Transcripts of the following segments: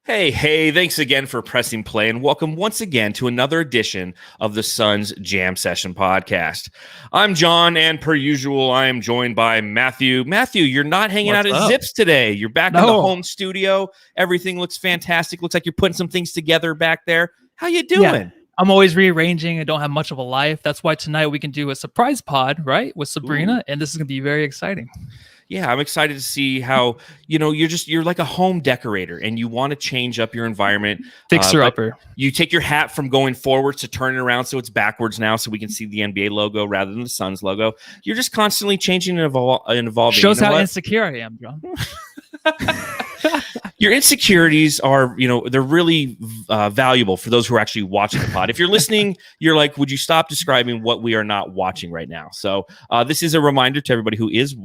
Hey, thanks again for pressing play and welcome once again to another edition of the Suns Jam Session podcast. I'm John, and per usual, I am joined by Matthew. Matthew, you're not hanging out at Zips today. You're back in the home studio. Everything looks fantastic. Looks like you're putting some things together back there. How you doing? Yeah, I'm always rearranging. I don't have much of a life. That's why tonight we can do a surprise pod, right, with Sabrina, and this is going to be very exciting. Yeah, I'm excited to see how, you're like a home decorator and you want to change up your environment. Fixer-upper. You take your hat from going forwards to turn it around so it's backwards now so we can see the NBA logo rather than the Suns logo. You're just constantly changing and evolving. Shows how insecure I am, John. Your insecurities are, they're really valuable for those who are actually watching the pod. If you're listening, you're like, would you stop describing what we are not watching right now? So this is a reminder to everybody who is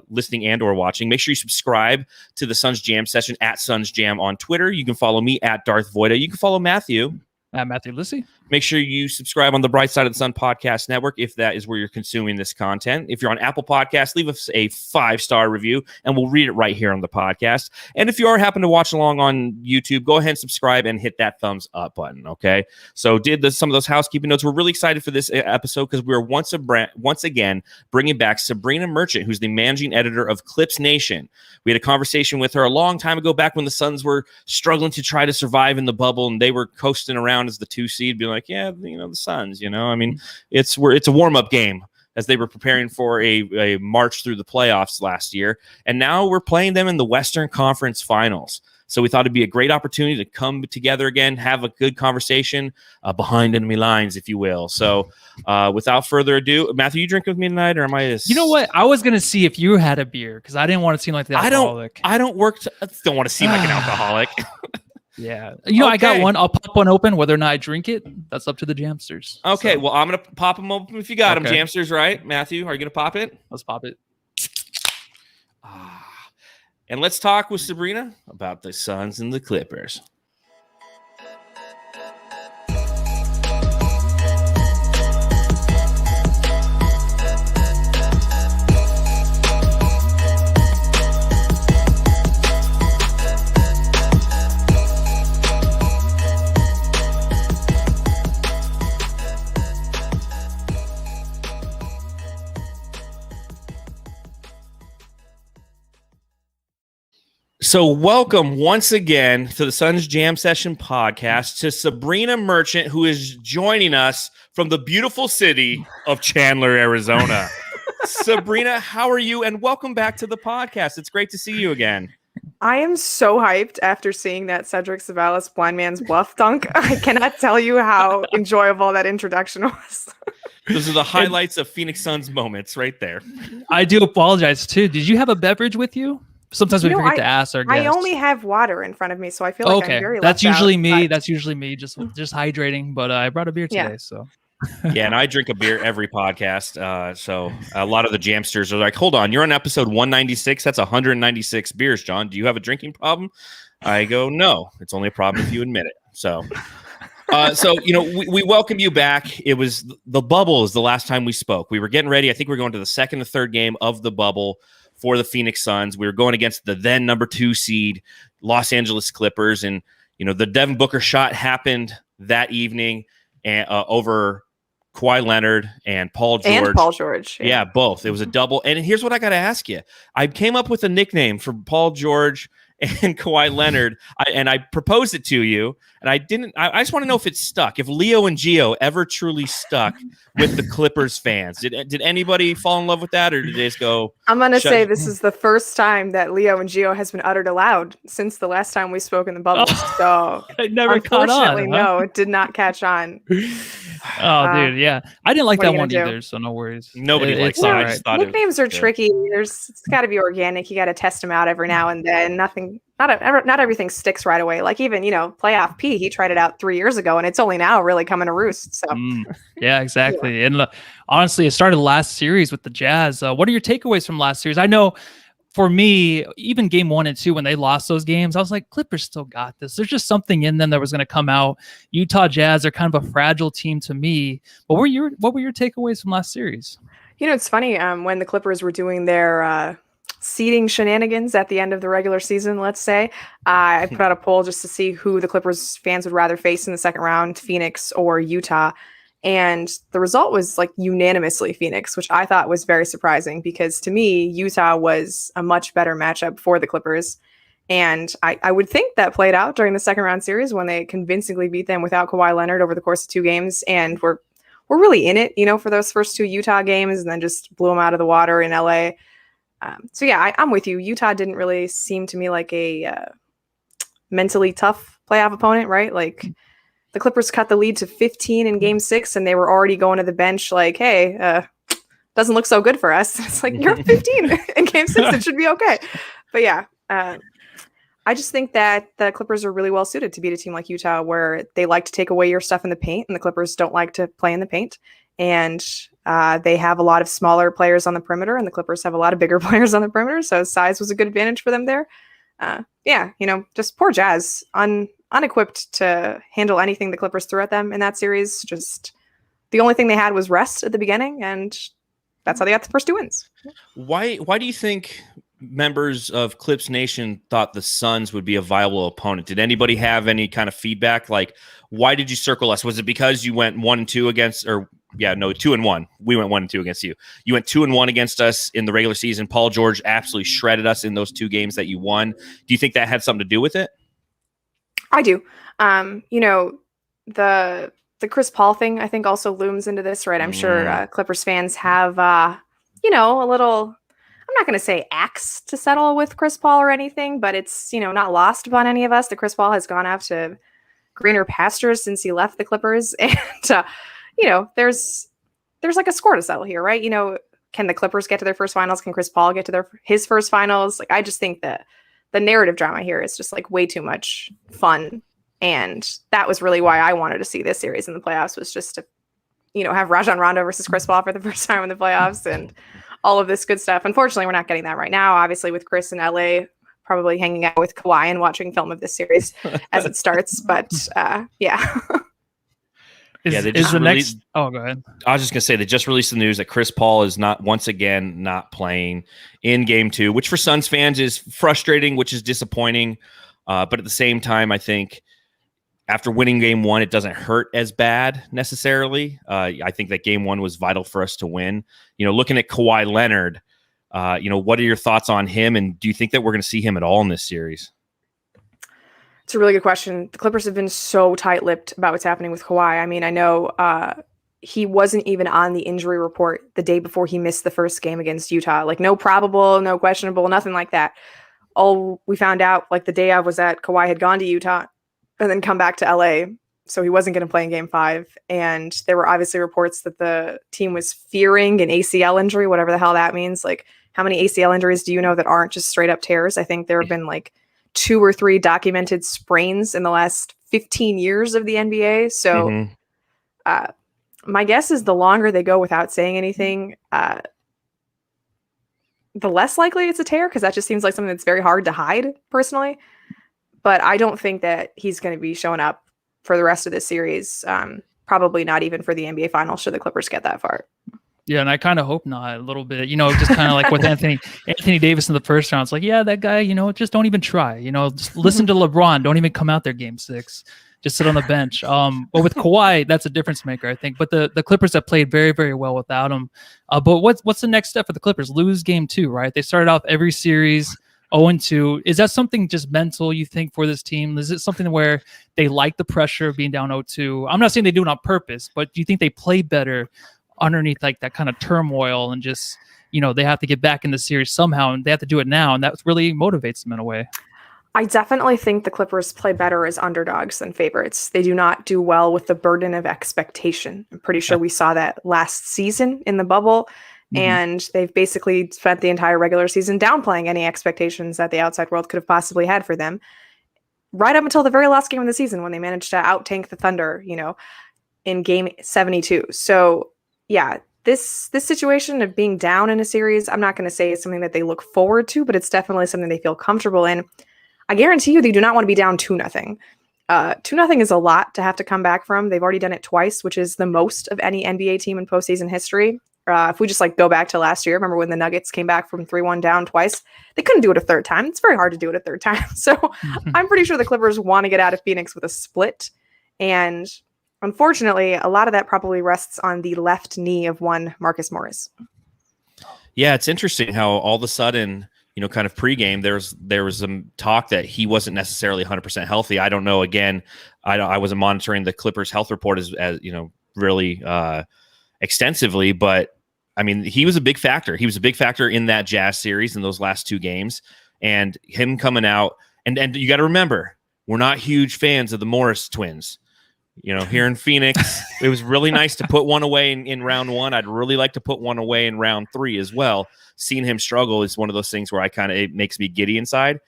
listening and or watching. Make sure you subscribe to the Suns Jam Session at Suns Jam on Twitter. You can follow me at Darth Voida. You can follow Matthew at Matthew Lissy. Make sure you subscribe on the Bright Side of the Sun podcast network if that is where you're consuming this content. If you're on Apple Podcasts, leave us a 5-star review and we'll read it right here on the podcast. And if you are happen to watch along on YouTube, go ahead and subscribe and hit that thumbs up button, okay? So some of those housekeeping notes. We're really excited for this episode because we're once again bringing back Sabreena Merchant, who's the managing editor of Clips Nation. We had a conversation with her a long time ago back when the Suns were struggling to try to survive in the bubble and they were coasting around as the 2 seed, being like, yeah, the Suns, I mean, it's a warm-up game as they were preparing for a march through the playoffs last year. And now we're playing them in the Western Conference Finals. So we thought it'd be a great opportunity to come together again, have a good conversation behind enemy lines, if you will. So without further ado, Matthew, you drink with me tonight, or am I just... You know what? I was going to see if you had a beer because I didn't want to seem like the alcoholic. I don't want to seem like an alcoholic. Yeah. I got one. I'll pop one open. Whether or not I drink it, that's up to the Jamsters. Okay, well, I'm going to pop them open if you got them, Jamsters, right? Matthew, are you going to pop it? Let's pop it. And let's talk with Sabrina about the Suns and the Clippers. So welcome once again to the Suns Jam Session podcast to Sabreena Merchant, who is joining us from the beautiful city of Chandler, Arizona. Sabreena, how are you? And welcome back to the podcast. It's great to see you again. I am so hyped after seeing that Cedric Savalas blind man's bluff dunk. I cannot tell you how enjoyable that introduction was. Those are the highlights of Phoenix Suns moments right there. I do apologize too. Did you have a beverage with you? Sometimes we forget to ask our guests. I only have water in front of me, so I feel like I'm very That's usually me. But... That's usually me, just hydrating. But I brought a beer today, so. Yeah, and I drink a beer every podcast. So a lot of the Jamsters are like, hold on, you're on episode 196. That's 196 beers, John. Do you have a drinking problem? I go, no. It's only a problem if you admit it. So... we welcome you back. It was the bubble is the last time we spoke. We were getting ready. I think we're going to the second or third game of the bubble for the Phoenix Suns. We were going against the then number 2 seed Los Angeles Clippers. And, the Devin Booker shot happened that evening over Kawhi Leonard and Paul George. And Paul George. Yeah, both. It was a double. And here's what I got to ask you. I came up with a nickname for Paul George and Kawhi Leonard, and I proposed it to you, and I didn't. I just want to know if it stuck. If Leo and Gio ever truly stuck with the Clippers fans, did anybody fall in love with that, or did they just go? I'm gonna say this is the first time that Leo and Gio has been uttered aloud since the last time we spoke in the bubble. So it never caught on. Unfortunately, no, it did not catch on. Dude, yeah, I didn't like that one either, so no worries. Nobody likes that. I just thought nicknames are tricky. It's got to be organic. You got to test them out every now and then. Not everything sticks right away. Like even playoff P, he tried it out 3 years ago, and it's only now really coming to roost. So yeah, exactly. Yeah. And honestly, it started last series with the Jazz. What are your takeaways from last series? I know. For me, even game 1 and 2, when they lost those games, I was like, Clippers still got this. There's just something in them that was going to come out. Utah Jazz are kind of a fragile team to me. But what were your takeaways from last series? It's funny when the Clippers were doing their seeding shenanigans at the end of the regular season, let's say. I put out a poll just to see who the Clippers fans would rather face in the second round, Phoenix or Utah. And the result was like unanimously Phoenix, which I thought was very surprising because to me, Utah was a much better matchup for the Clippers. And I would think that played out during the second round series when they convincingly beat them without Kawhi Leonard over the course of 2 games. And we're really in it, for those first 2 Utah games and then just blew them out of the water in LA. So yeah, I'm with you. Utah didn't really seem to me like a mentally tough playoff opponent, right? Like the Clippers cut the lead to 15 in game 6 and they were already going to the bench like, hey, doesn't look so good for us. It's like, you're 15 in game 6. It should be okay. But yeah, I just think that the Clippers are really well suited to beat a team like Utah where they like to take away your stuff in the paint and the Clippers don't like to play in the paint. And they have a lot of smaller players on the perimeter and the Clippers have a lot of bigger players on the perimeter. So size was a good advantage for them there. Yeah, just poor Jazz, unequipped to handle anything the Clippers threw at them in that series. Just the only thing they had was rest at the beginning, and that's how they got the first 2 wins. Why do you think members of Clips Nation thought the Suns would be a viable opponent? Did anybody have any kind of feedback? Like, why did you circle us? Was it because you went 1-2 against, or 2-1? We went 1-2 against you. You went 2-1 against us in the regular season. Paul George absolutely shredded us in those 2 games that you won. Do you think that had something to do with it? I do. The Chris Paul thing, I think, also looms into this, right? I'm sure Clippers fans have, a little, I'm not going to say axe to settle with Chris Paul or anything, but it's, not lost upon any of us that Chris Paul has gone off to greener pastures since he left the Clippers. And, there's like a score to settle here, right? Can the Clippers get to their first finals? Can Chris Paul get to his first finals? Like, I just think that the narrative drama here is just like way too much fun. And that was really why I wanted to see this series in the playoffs, was just to, have Rajon Rondo versus Chris Paul for the first time in the playoffs and all of this good stuff. Unfortunately, we're not getting that right now, obviously, with Chris in LA, probably hanging out with Kawhi and watching film of this series as it starts. But yeah. Oh, go ahead. I was just going to say, they just released the news that Chris Paul is once again not playing in game 2, which for Suns fans is frustrating, which is disappointing. But at the same time, I think after winning game 1, it doesn't hurt as bad necessarily. I think that game 1 was vital for us to win. Looking at Kawhi Leonard, what are your thoughts on him? And do you think that we're going to see him at all in this series? It's a really good question. The Clippers have been so tight-lipped about what's happening with Kawhi. I mean, I know he wasn't even on the injury report the day before he missed the first game against Utah. Like, no probable, no questionable, nothing like that. All we found out, like, the day of was that Kawhi had gone to Utah and then come back to LA. So he wasn't going to play in game 5. And there were obviously reports that the team was fearing an ACL injury, whatever the hell that means. Like, how many ACL injuries do you know that aren't just straight up tears? I think there have been like 2 or 3 documented sprains in the last 15 years of the NBA. So my guess is the longer they go without saying anything, the less likely it's a tear, because that just seems like something that's very hard to hide personally. But I don't think that he's going to be showing up for the rest of this series. Probably not even for the NBA Finals should the Clippers get that far. Yeah, and I kind of hope not a little bit, just kind of like with Anthony Davis in the first round. It's like, yeah, that guy, just don't even try, just listen to LeBron. Don't even come out there game 6. Just sit on the bench. But with Kawhi, that's a difference maker, I think. But the Clippers have played very, very well without him. But what's the next step for the Clippers? Lose game 2, right? They started off every series 0-2. Is that something just mental, you think, for this team? Is it something where they like the pressure of being down 0-2? I'm not saying they do it on purpose, but do you think they play better underneath like that kind of turmoil and just, they have to get back in the series somehow and they have to do it now, and that really motivates them in a way? I definitely think the Clippers play better as underdogs than favorites. They do not do well with the burden of expectation. I'm pretty sure we saw that last season in the bubble, and they've basically spent the entire regular season downplaying any expectations that the outside world could have possibly had for them, right up until the very last game of the season when they managed to out-tank the Thunder, in game 72. So yeah, this situation of being down in a series, I'm not going to say it's something that they look forward to, but it's definitely something they feel comfortable in. I guarantee you they do not want to be down 2-0. 2-0 is a lot to have to come back from. They've already done it twice, which is the most of any NBA team in postseason history. If we just like go back to last year, remember when the Nuggets came back from 3-1 down twice? They couldn't do it a third time. It's very hard to do it a third time. So I'm pretty sure the Clippers want to get out of Phoenix with a split. And unfortunately, a lot of that probably rests on the left knee of one Marcus Morris. Yeah, it's interesting how all of a sudden, kind of pregame, there was some talk that he wasn't necessarily 100% healthy. I don't know. Again, I wasn't monitoring the Clippers health report as really extensively, but I mean, he was a big factor. He was a big factor in that Jazz series in those last two games, and him coming out. And you got to remember, we're not huge fans of the Morris twins. Here in Phoenix, it was really nice to put one away in round one. I'd really like to put one away in round three as well. Seeing him struggle is one of those things where it makes me giddy inside,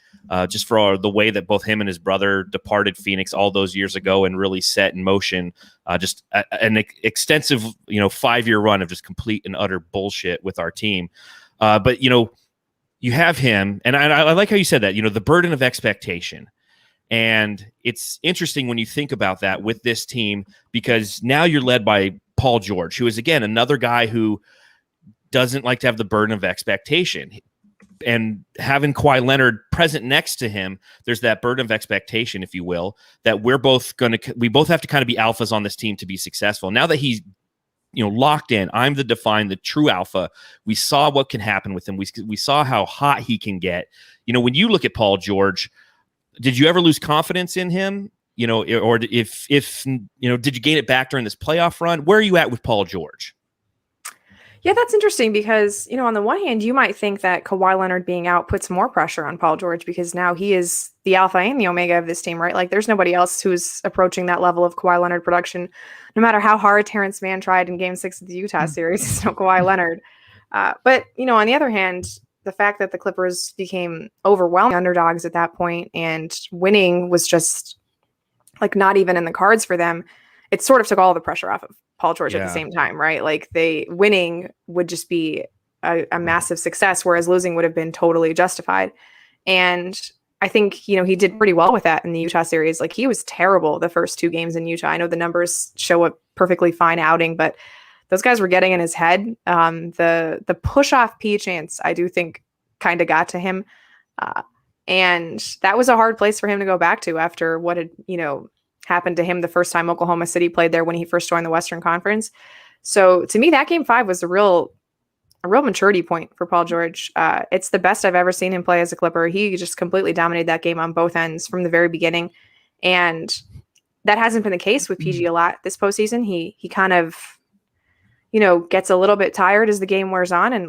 just for the way that both him and his brother departed Phoenix all those years ago and really set in motion just an extensive, 5-year run of just complete and utter bullshit with our team. But, you have him, and I like how you said that, the burden of expectation. And it's interesting when you think about that with this team, because now you're led by Paul George, who is, again, another guy who doesn't like to have the burden of expectation. And having Kawhi Leonard present next to him, there's that burden of expectation, if you will, that we both have to kind of be alphas on this team to be successful. Now that he's locked in, I'm the true alpha. We saw what can happen with him. We saw how hot he can get. When you look at Paul George, did you ever lose confidence in him? Or if did you gain it back during this playoff run? Where are you at with Paul George? Yeah, that's interesting because, on the one hand, you might think that Kawhi Leonard being out puts more pressure on Paul George because now he is the alpha and the omega of this team, right? Like there's nobody else who's approaching that level of Kawhi Leonard production, no matter how hard Terrence Mann tried in Game 6 of the Utah series. It's no Kawhi Leonard. But, on the other hand, the fact that the Clippers became overwhelming underdogs at that point and winning was just like not even in the cards for them, it sort of took all the pressure off of Paul George at the same time, right? Like winning would just be a massive success, whereas losing would have been totally justified. And I think, he did pretty well with that in the Utah series. Like he was terrible the first two games in Utah. I know the numbers show a perfectly fine outing, but those guys were getting in his head. The push-off P chance, I do think, kind of got to him. And that was a hard place for him to go back to after what had, happened to him the first time Oklahoma City played there when he first joined the Western Conference. So to me, that Game 5 was a real maturity point for Paul George. It's the best I've ever seen him play as a Clipper. He just completely dominated that game on both ends from the very beginning. And that hasn't been the case with PG a lot this postseason. He kind of, gets a little bit tired as the game wears on. And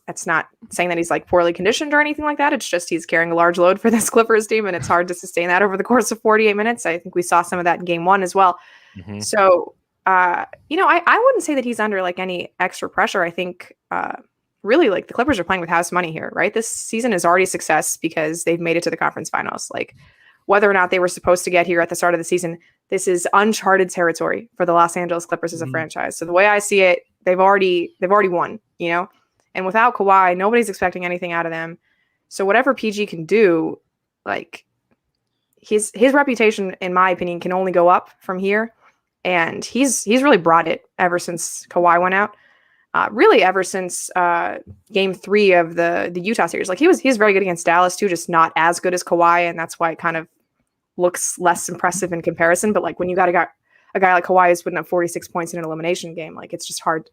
that's not saying that he's poorly conditioned or anything like that. It's just he's carrying a large load for this Clippers team, and it's hard to sustain that over the course of 48 minutes. I think we saw some of that in Game 1 as well. Mm-hmm. So, I wouldn't say that he's under any extra pressure. I think really the Clippers are playing with house money here, right? This season is already a success because they've made it to the conference finals. Whether or not they were supposed to get here at the start of the season, this is uncharted territory for the Los Angeles Clippers as a franchise. So the way I see it, they've already won, and without Kawhi, nobody's expecting anything out of them. So whatever PG can do, his reputation, in my opinion, can only go up from here. And he's really brought it ever since Kawhi went out. Really ever since Game 3 of the Utah series. He was very good against Dallas too, just not as good as Kawhi, and that's why it kind of looks less impressive in comparison. But when you got a guy like Kawhi who's putting up 46 points in an elimination game, it's just hard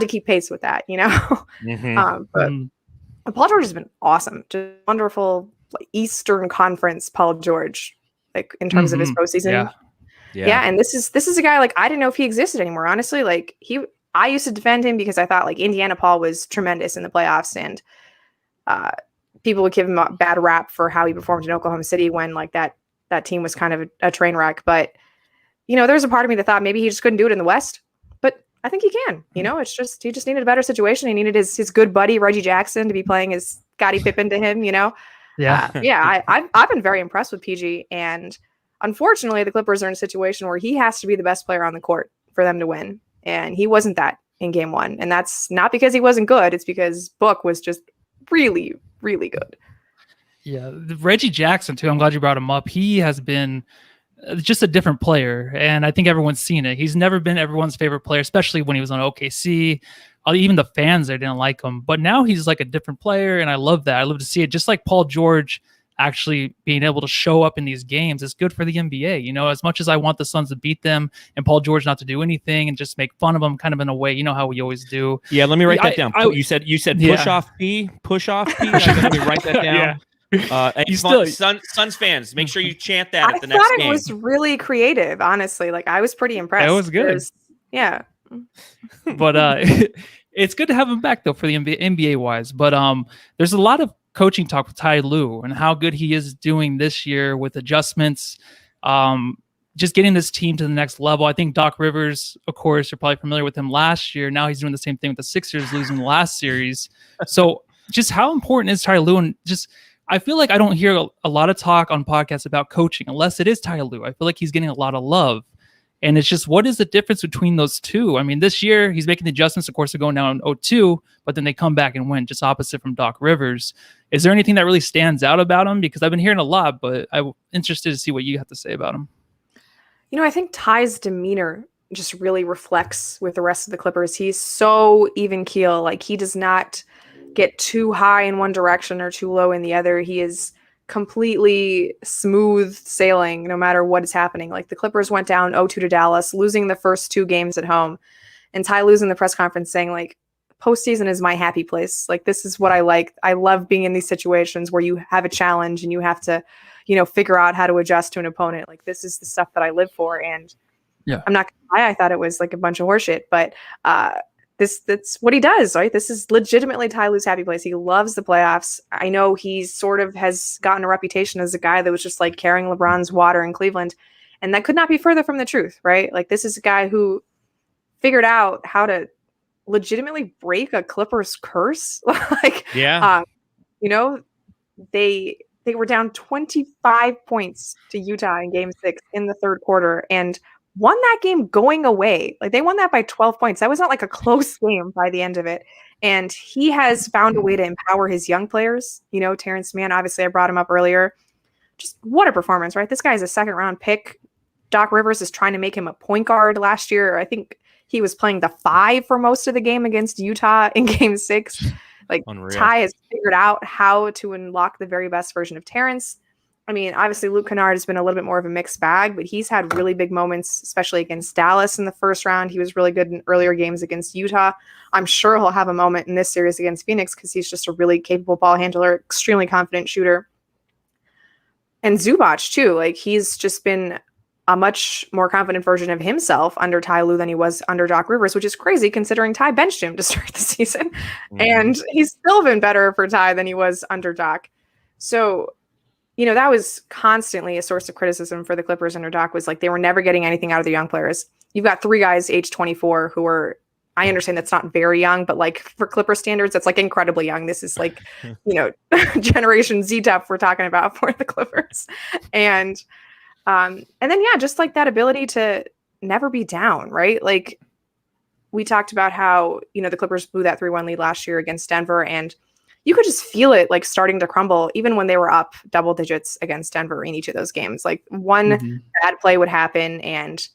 to keep pace with that, Mm-hmm. But Paul George has been awesome, just wonderful Eastern Conference Paul George, in terms of his postseason. Yeah. And this is a guy I didn't know if he existed anymore. Honestly, I used to defend him because I thought Indiana Paul was tremendous in the playoffs, and people would give him a bad rap for how he performed in Oklahoma City when that team was kind of a train wreck. But there's a part of me that thought maybe he just couldn't do it in the West. But I think he can. It's just he just needed a better situation. He needed his good buddy Reggie Jackson to be playing his Scottie Pippen to him. I've been very impressed with PG, and unfortunately, the Clippers are in a situation where he has to be the best player on the court for them to win. And he wasn't that in Game 1. And that's not because he wasn't good. It's because Book was just really, really good. Yeah. Reggie Jackson, too. I'm glad you brought him up. He has been just a different player. And I think everyone's seen it. He's never been everyone's favorite player, especially when he was on OKC. Even the fans there didn't like him. But now he's like a different player, and I love that. I love to see it. Just like Paul George actually being able to show up in these games is good for the NBA. You know, as much as I want the Suns to beat them and Paul George not to do anything and just make fun of them kind of in a way, you know how we always do. Yeah, let me write that down. You said push off P. Let me write that down. Suns fans, make sure you chant that at the next game. I thought it was really creative, honestly. Like, I was pretty impressed. It was good. Yeah. But it's good to have him back, though, for the NBA wise. But there's a lot of coaching talk with Ty Lue and how good he is doing this year with adjustments, just getting this team to the next level. I think Doc Rivers, of course, you're probably familiar with him last year. Now he's doing the same thing with the Sixers, losing the last series. So just how important is Ty Lue? And just, I feel like I don't hear a lot of talk on podcasts about coaching unless it is Ty Lue. I feel like he's getting a lot of love. And it's just, what is the difference between those two? I mean, this year he's making the adjustments. Of course, they're going down 0-2, but then they come back and win, just opposite from Doc Rivers. Is there anything that really stands out about him? Because I've been hearing a lot, but I'm interested to see what you have to say about him. You know, I think Ty's demeanor just really reflects with the rest of the Clippers. He's so even keel. Like, he does not get too high in one direction or too low in the other. He is completely smooth sailing no matter what is happening. Like, the Clippers went down 0-2 to Dallas, losing the first two games at home, and Ty Lue's in the press conference saying, like, postseason is my happy place. Like, this is what I like. I love being in these situations where you have a challenge and you have to, you know, figure out how to adjust to an opponent. Like, this is the stuff that I live for. And yeah, I'm not gonna lie, I thought it was like a bunch of horseshit, but that's what he does, right? This is legitimately Ty Lue's happy place. He loves the playoffs. I know he sort of has gotten a reputation as a guy that was just like carrying LeBron's water in Cleveland, and that could not be further from the truth, right? Like, this is a guy who figured out how to legitimately break a Clippers curse. You know, they were down 25 points to Utah in Game 6 in the third quarter and won that game going away. Like, they won that by 12 points. That was not like a close game by the end of it. And he has found a way to empower his young players. You know, Terrence Mann, obviously I brought him up earlier. Just what a performance, right? This guy is a second round pick. Doc Rivers is trying to make him a point guard last year. I think he was playing the 5 for most of the game against Utah in Game 6. Like, unreal. Ty has figured out how to unlock the very best version of Terrence. I mean, obviously Luke Kennard has been a little bit more of a mixed bag, but he's had really big moments, especially against Dallas in the first round. He was really good in earlier games against Utah. I'm sure he'll have a moment in this series against Phoenix because he's just a really capable ball handler, extremely confident shooter. And Zubac, too. Like, he's just been a much more confident version of himself under Ty Lue than he was under Doc Rivers, which is crazy considering Ty benched him to start the season. Mm-hmm. And he's still been better for Ty than he was under Doc. So, you know, that was constantly a source of criticism for the Clippers under Doc, was like they were never getting anything out of the young players. You've got 3 guys age 24 who are, I understand that's not very young, but like for Clipper standards, that's like incredibly young. This is like, you know, Generation Z stuff we're talking about for the Clippers. And then, yeah, just like that ability to never be down, right? Like, we talked about how, you know, the Clippers blew that 3-1 lead last year against Denver, and you could just feel it like starting to crumble even when they were up double digits against Denver in each of those games. Like, one bad play would happen and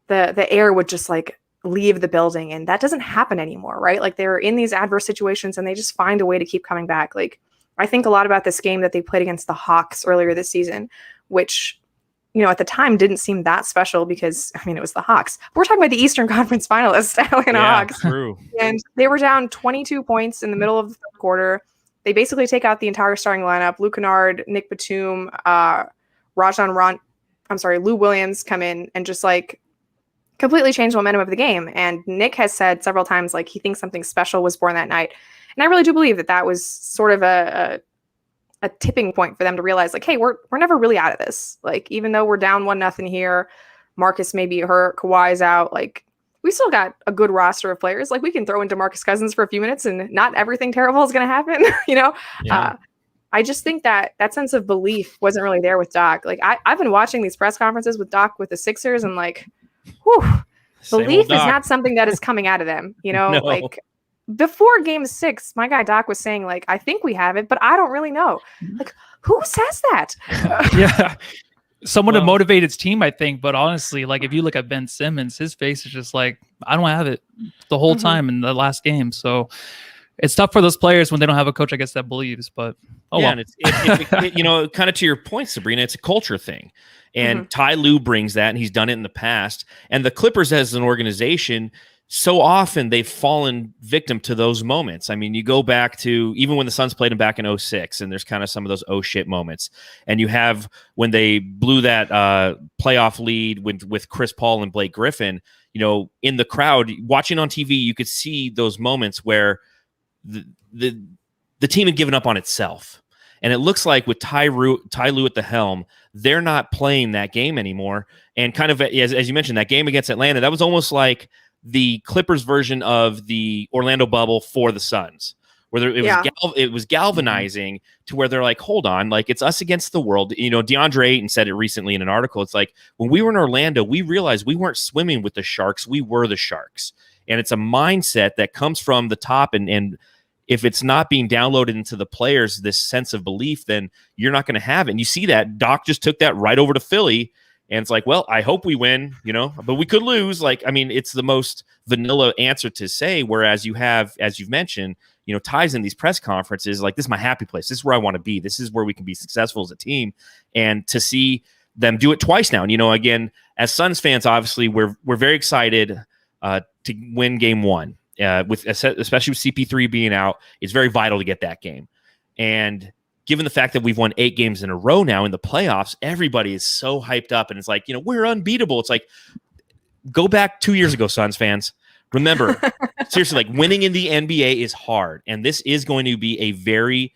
the air would just like leave the building, and that doesn't happen anymore, right? Like, they're in these adverse situations and they just find a way to keep coming back. Like, I think a lot about this game that they played against the Hawks earlier this season, which, you know, at the time didn't seem that special because, I mean, it was the Hawks. We're talking about the Eastern Conference finalists, Atlanta Hawks. True. And they were down 22 points in the middle of the third quarter. They basically take out the entire starting lineup. Luke Kennard, Nick Batum, Lou Williams come in and just like completely change the momentum of the game. And Nick has said several times, like, he thinks something special was born that night. And I really do believe that that was sort of a tipping point for them to realize, like, hey, we're never really out of this. Like, even though we're down 1-0 here, Marcus may be hurt, Kawhi's out, like, we still got a good roster of players. Like, we can throw in DeMarcus Cousins for a few minutes and not everything terrible is going to happen, you know? Yeah. I just think that sense of belief wasn't really there with Doc. Like, I've been watching these press conferences with Doc with the Sixers, and like, whew, belief is not something that is coming out of them, you know? No. Like, before Game 6, my guy Doc was saying, like, I think we have it, but I don't really know. Like, who says that? Yeah. someone to motivate his team, I think. But honestly, like if you look at Ben Simmons, his face is just like, I don't have it the whole time in the last game. So it's tough for those players when they don't have a coach, I guess, that believes. But and it's you know, kind of to your point, Sabrina, it's a culture thing. And Ty Lue brings that, and he's done it in the past. And the Clippers as an organization, so often they've fallen victim to those moments. I mean, you go back to even when the Suns played them back in 06, and there's kind of some of those oh shit moments. And you have when they blew that playoff lead with Chris Paul and Blake Griffin, you know, in the crowd, watching on TV, you could see those moments where the team had given up on itself. And it looks like with Ty Lue at the helm, they're not playing that game anymore. And kind of, as you mentioned, that game against Atlanta, that was almost like the Clippers version of the Orlando bubble for the Suns, where it was galvanizing to where they're like, hold on, like it's us against the world. You know, DeAndre Ayton said it recently in an article. It's like when we were in Orlando, we realized we weren't swimming with the sharks. We were the sharks. And it's a mindset that comes from the top, and if it's not being downloaded into the players, this sense of belief, then you're not going to have it. And you see that Doc just took that right over to Philly, and it's like, well, I hope we win, you know, but we could lose. Like, I mean, it's the most vanilla answer to say, whereas you have, as you've mentioned, you know, Ty's in these press conferences, like, this is my happy place. This is where I want to be. This is where we can be successful as a team. And to see them do it twice now. And, you know, again, as Suns fans, obviously we're very excited to win game one. Especially with CP3 being out, it's very vital to get that game. And given the fact that we've won 8 games in a row now in the playoffs, everybody is so hyped up, and it's like, you know, we're unbeatable. It's like, go back 2 years ago, Suns fans. Remember, seriously, like winning in the NBA is hard, and this is going to be a very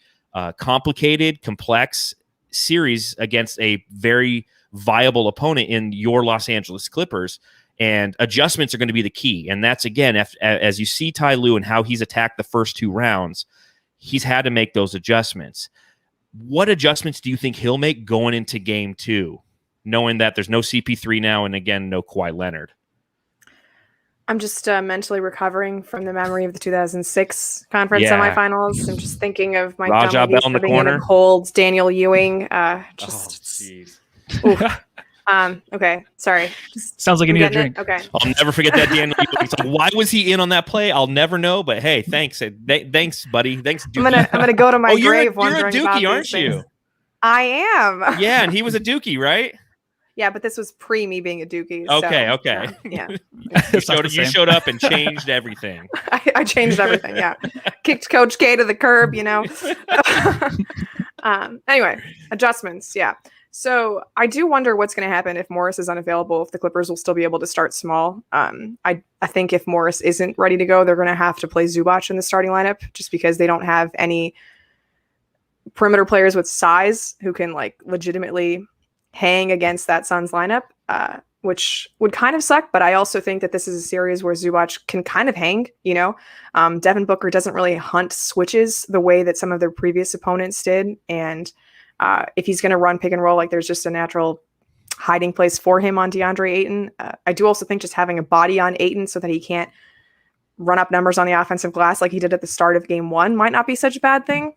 complicated, complex series against a very viable opponent in your Los Angeles Clippers. And adjustments are going to be the key. And that's, again, as you see Ty Lue and how he's attacked the first 2 rounds, he's had to make those adjustments. What adjustments do you think he'll make going into game 2, knowing that there's no CP3 now and, again, no Kawhi Leonard? I'm just mentally recovering from the memory of the 2006 conference semifinals. I'm just thinking of Mike Dunleavy stepping in a cold Daniel Ewing. Okay, sorry. Sounds like you need a drink. Okay. I'll never forget that Daniel Ewing. So why was he in on that play? I'll never know, but hey, thanks. Thanks, buddy. Thanks, Dookie. I'm gonna go to my grave wondering about Dookie, aren't you? I am. Yeah, and he was a Dookie, right? Yeah, but this was pre me being a Dookie. Okay, so, okay. Yeah. You showed up and changed everything. I changed everything, yeah. Kicked Coach K to the curb, you know. Anyway, adjustments, yeah. So I do wonder what's going to happen if Morris is unavailable, if the Clippers will still be able to start small. I think if Morris isn't ready to go, they're going to have to play Zubac in the starting lineup just because they don't have any perimeter players with size who can like legitimately hang against that Suns lineup, which would kind of suck. But I also think that this is a series where Zubac can kind of hang, you know. Devin Booker doesn't really hunt switches the way that some of their previous opponents did. And if he's going to run pick and roll, like there's just a natural hiding place for him on DeAndre Ayton. I do also think just having a body on Ayton so that he can't run up numbers on the offensive glass like he did at the start of game 1 might not be such a bad thing.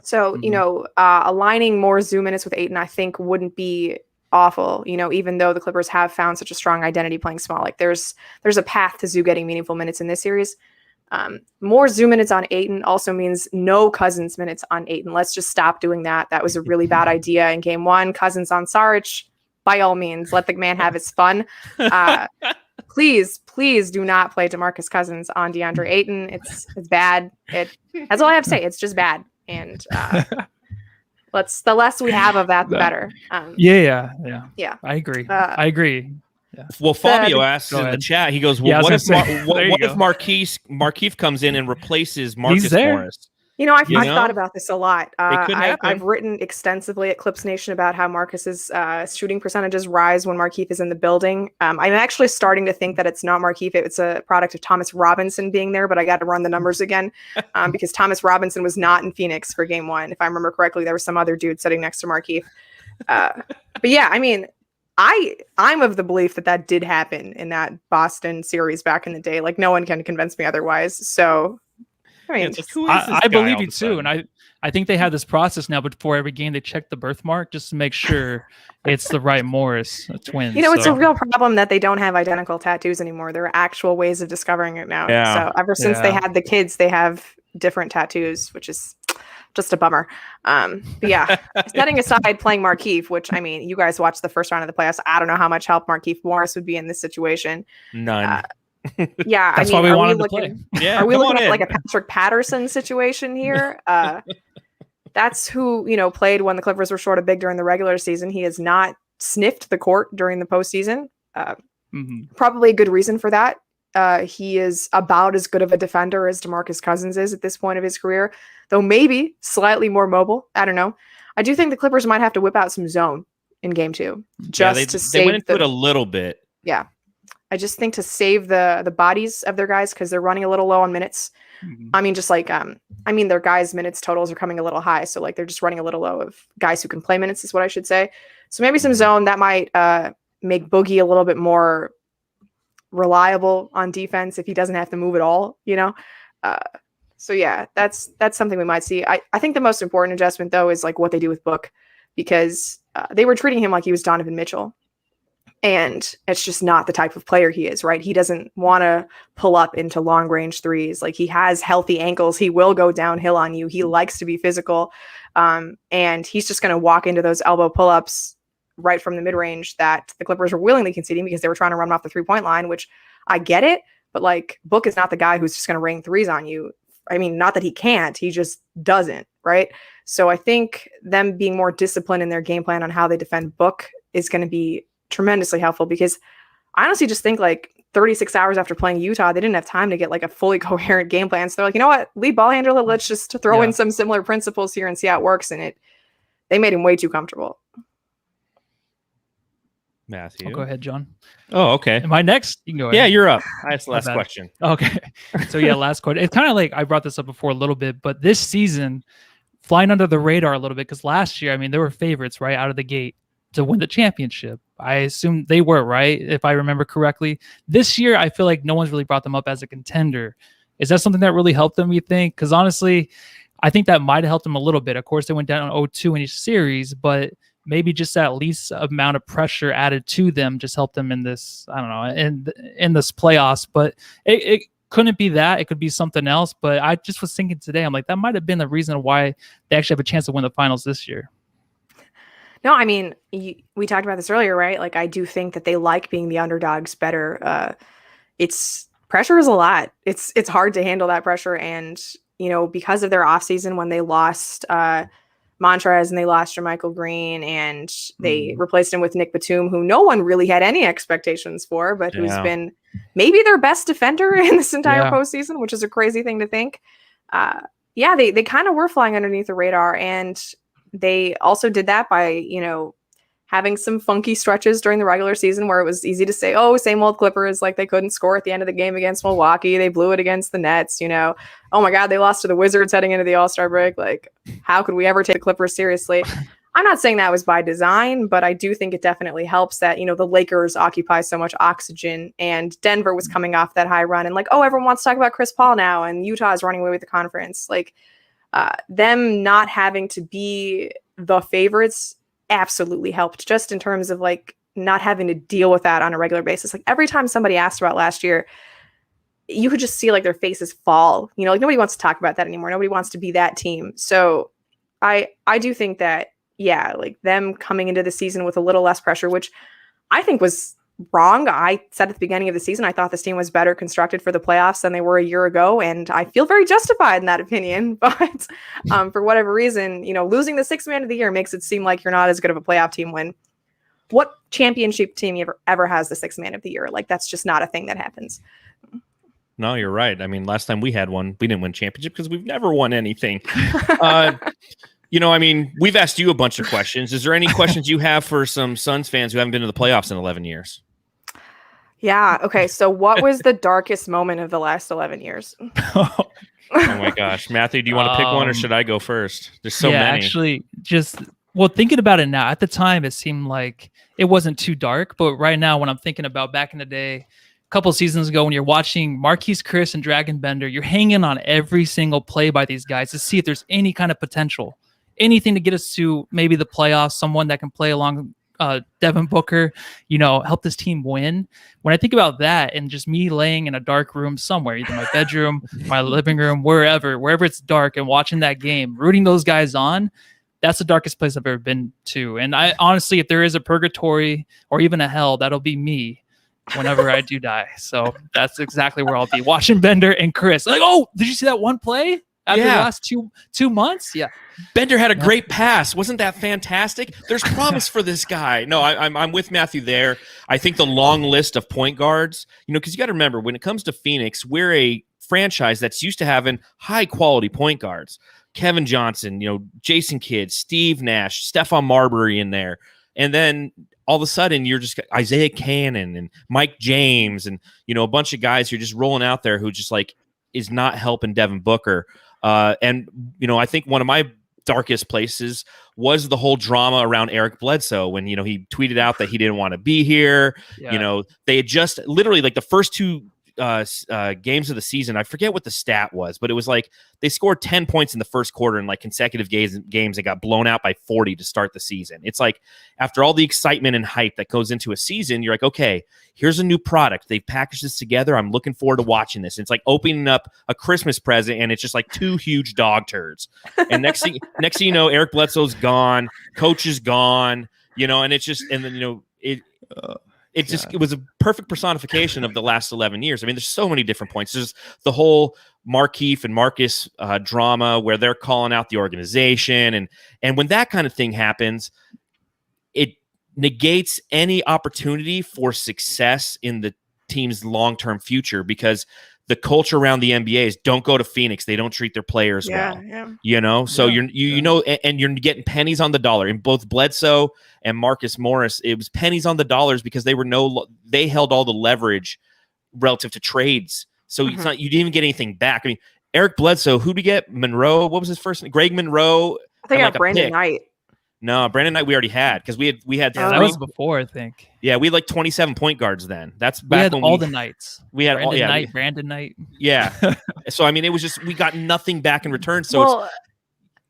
So, you know, aligning more Zoo minutes with Ayton, I think wouldn't be awful, you know, even though the Clippers have found such a strong identity playing small. Like there's a path to Zoo getting meaningful minutes in this series. More Zoo minutes on Ayton also means no Cousins minutes on Ayton. Let's just stop doing that. That was a really bad idea in game 1. Cousins on Saric, by all means, let the man have his fun. Please do not play DeMarcus Cousins on DeAndre Ayton. It's bad. That's all I have to say. It's just bad. And the less we have of that, the better. Yeah. I agree. Yeah. Well, Fabio asks in the chat, he goes, well, what if Markieff comes in and replaces Marcus Morris? You know, I've thought about this a lot. I've written extensively at Clips Nation about how Marcus's shooting percentages rise when Markieff is in the building. I'm actually starting to think that it's not Markieff. It's a product of Thomas Robinson being there, but I got to run the numbers again because Thomas Robinson was not in Phoenix for game 1. If I remember correctly, there was some other dude sitting next to Markieff. But yeah, I mean, I'm of the belief that did happen in that Boston series back in the day. Like no one can convince me otherwise. So I mean, it's like, who is this I guy believe all you of a too, and sudden? I think they have this process now. But before every game, they check the birthmark just to make sure it's the right Morris twins. It's a real problem that they don't have identical tattoos anymore. There are actual ways of discovering it now. Yeah. So ever since they had the kids, they have different tattoos, which is just a bummer. But yeah, setting aside playing Markieff, which I mean, you guys watched the first round of the playoffs. I don't know how much help Markieff Morris would be in this situation. None. Yeah, That's why we wanted to play. Yeah, are we come looking on at in. like a Patrick Patterson situation here? That's who played when the Clippers were short of big during the regular season. He has not sniffed the court during the postseason. Probably a good reason for that. He is about as good of a defender as DeMarcus Cousins is at this point of his career, though maybe slightly more mobile. I don't know. I do think the Clippers might have to whip out some zone in game 2 just to save they went into it a little bit. Yeah. I just think to save the bodies of their guys because they're running a little low on minutes. I mean, just like their guys' minutes totals are coming a little high, so like they're just running a little low of guys who can play minutes is what I should say. So maybe some zone that might make Boogie a little bit more reliable on defense if he doesn't have to move at all. So yeah, that's something we might see. I think the most important adjustment though is like what they do with Book, because they were treating him like he was Donovan Mitchell. And it's just not the type of player he is, right? He doesn't want to pull up into long range threes. Like he has healthy ankles. He will go downhill on you. He likes to be physical. And he's just going to walk into those elbow pull-ups right from the mid range that the Clippers were willingly conceding because they were trying to run off the 3-point line, which I get it. But like Book is not the guy who's just going to rain threes on you. I mean, not that he can't, he just doesn't, right? So I think them being more disciplined in their game plan on how they defend Book is going to be tremendously helpful, because I honestly just think like 36 hours after playing Utah, they didn't have time to get like a fully coherent game plan. So they're like, you know what, lead ball handler, let's just throw in some similar principles here and see how it works. And they made him way too comfortable. Matthew. Go ahead, John. Oh, okay. Am I next? You can go ahead. Yeah, you're up. That's the last question. Okay. So yeah, last question. It's kind of like I brought this up before a little bit, but this season flying under the radar a little bit, because last year, I mean, they were favorites right out of the gate to win the championship. I assume they were, right? If I remember correctly. This year, I feel like no one's really brought them up as a contender. Is that something that really helped them, you think? Because honestly, I think that might have helped them a little bit. Of course, they went down 0-2 in each series, but maybe just that least amount of pressure added to them just helped them in this, I don't know, in this playoffs. But it couldn't be that. It could be something else. But I just was thinking today, I'm like, that might have been the reason why they actually have a chance to win the finals this year. No, I mean, we talked about this earlier, right? Like, I do think that they like being the underdogs better. Pressure is a lot. It's hard to handle that pressure. And, because of their offseason when they lost Montrez and they lost Jermichael Green and they replaced him with Nick Batum, who no one really had any expectations for, but who's been maybe their best defender in this entire postseason, which is a crazy thing to think. They kind of were flying underneath the radar, and they also did that by, having some funky stretches during the regular season where it was easy to say, oh, same old Clippers, like they couldn't score at the end of the game against Milwaukee. They blew it against the Nets, oh my God, they lost to the Wizards heading into the All-Star break. Like, how could we ever take the Clippers seriously? I'm not saying that was by design, but I do think it definitely helps that, the Lakers occupy so much oxygen, and Denver was coming off that high run and like, oh, everyone wants to talk about Chris Paul now, and Utah is running away with the conference. Like, them not having to be the favorites absolutely helped, just in terms of like not having to deal with that on a regular basis. Like every time somebody asked about last year, you could just see like their faces fall, like nobody wants to talk about that anymore. Nobody wants to be that team. So I do think that, like them coming into the season with a little less pressure, which I think was wrong. I said at the beginning of the season, I thought this team was better constructed for the playoffs than they were a year ago. And I feel very justified in that opinion. But for whatever reason, losing the sixth man of the year makes it seem like you're not as good of a playoff team when what championship team ever has the sixth man of the year? Like, that's just not a thing that happens. No, you're right. I mean, last time we had one, we didn't win championship because we've never won anything. We've asked you a bunch of questions. Is there any questions you have for some Suns fans who haven't been to the playoffs in 11 years? Yeah. Okay. So what was the darkest moment of the last 11 years? Oh my gosh. Matthew, do you want to pick one, or should I go first? There's so many. Actually, thinking about it now, at the time, it seemed like it wasn't too dark. But right now, when I'm thinking about back in the day, couple seasons ago when you're watching Marquise Chris and Dragon Bender, you're hanging on every single play by these guys to see if there's any kind of potential, anything to get us to maybe the playoffs, someone that can play along Devin Booker, help this team win. When I think about that and just me laying in a dark room somewhere, either my bedroom, my living room, wherever it's dark, and watching that game, rooting those guys on, that's the darkest place I've ever been to. And I honestly, if there is a purgatory or even a hell, that'll be me whenever I do die. So that's exactly where I'll be, watching Bender and Chris. Like, oh, did you see that one play after the last two months? Yeah. Bender had a great pass. Wasn't that fantastic? There's promise for this guy. No, I'm with Matthew there. I think the long list of point guards, because you got to remember, when it comes to Phoenix, we're a franchise that's used to having high quality point guards. Kevin Johnson, Jason Kidd, Steve Nash, Stephon Marbury in there. And then all of a sudden you're just got Isaiah Cannon and Mike James and, a bunch of guys who are just rolling out there who just is not helping Devin Booker. And I think one of my darkest places was the whole drama around Eric Bledsoe when, he tweeted out that he didn't want to be here. Yeah. They had just literally the first two games of the season. I forget what the stat was, but it was they scored 10 points in the first quarter in consecutive games and got blown out by 40 to start the season. It's after all the excitement and hype that goes into a season, you're okay, here's a new product. They've packaged this together. I'm looking forward to watching this. It's opening up a Christmas present and it's just two huge dog turds. And next thing you know, Eric Bledsoe's gone, coach is gone, and it's just, and then, it was a perfect personification of the last 11 years. I mean, there's so many different points. There's the whole Markieff and Marcus drama where they're calling out the organization. And when that kind of thing happens, it negates any opportunity for success in the team's long-term future, because the culture around the NBA is don't go to Phoenix. They don't treat their players well. Yeah. So and you're getting pennies on the dollar. In both Bledsoe and Marcus Morris, it was pennies on the dollars because they held all the leverage relative to trades. So it's not, you didn't even get anything back. I mean, Eric Bledsoe, who'd he get? Monroe. What was his first name? Greg Monroe. I think I got Brandon Knight. No, Brandon Knight we already had because we had that was before, I think. Yeah, we had 27 point guards then. That's back we had when all the Knights. We had Brandon Knight. Yeah. So I mean, it was just we got nothing back in return. So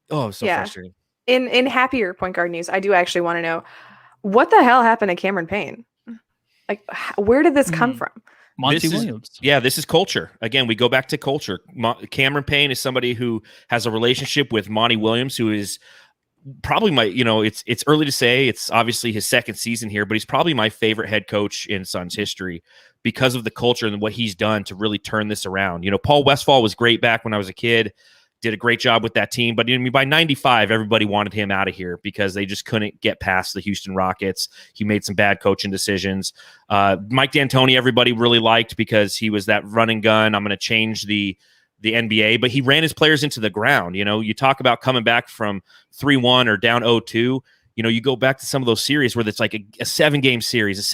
so frustrating. In happier point guard news, I do actually want to know what the hell happened to Cameron Payne. Where did this come from? Monty Williams. This is culture. Again, we go back to culture. Cameron Payne is somebody who has a relationship with Monty Williams, who is probably my, it's early to say. It's obviously his second season here, but he's probably my favorite head coach in Suns history because of the culture and what he's done to really turn this around. Paul Westphal was great back when I was a kid, did a great job with that team. But by 95, everybody wanted him out of here because they just couldn't get past the Houston Rockets. He made some bad coaching decisions. Mike D'Antoni, everybody really liked because he was that run and gun. I'm going to change the NBA, but he ran his players into the ground. You talk about coming back from 3-1 or down 0-2. You go back to some of those series where it's a 7-game series,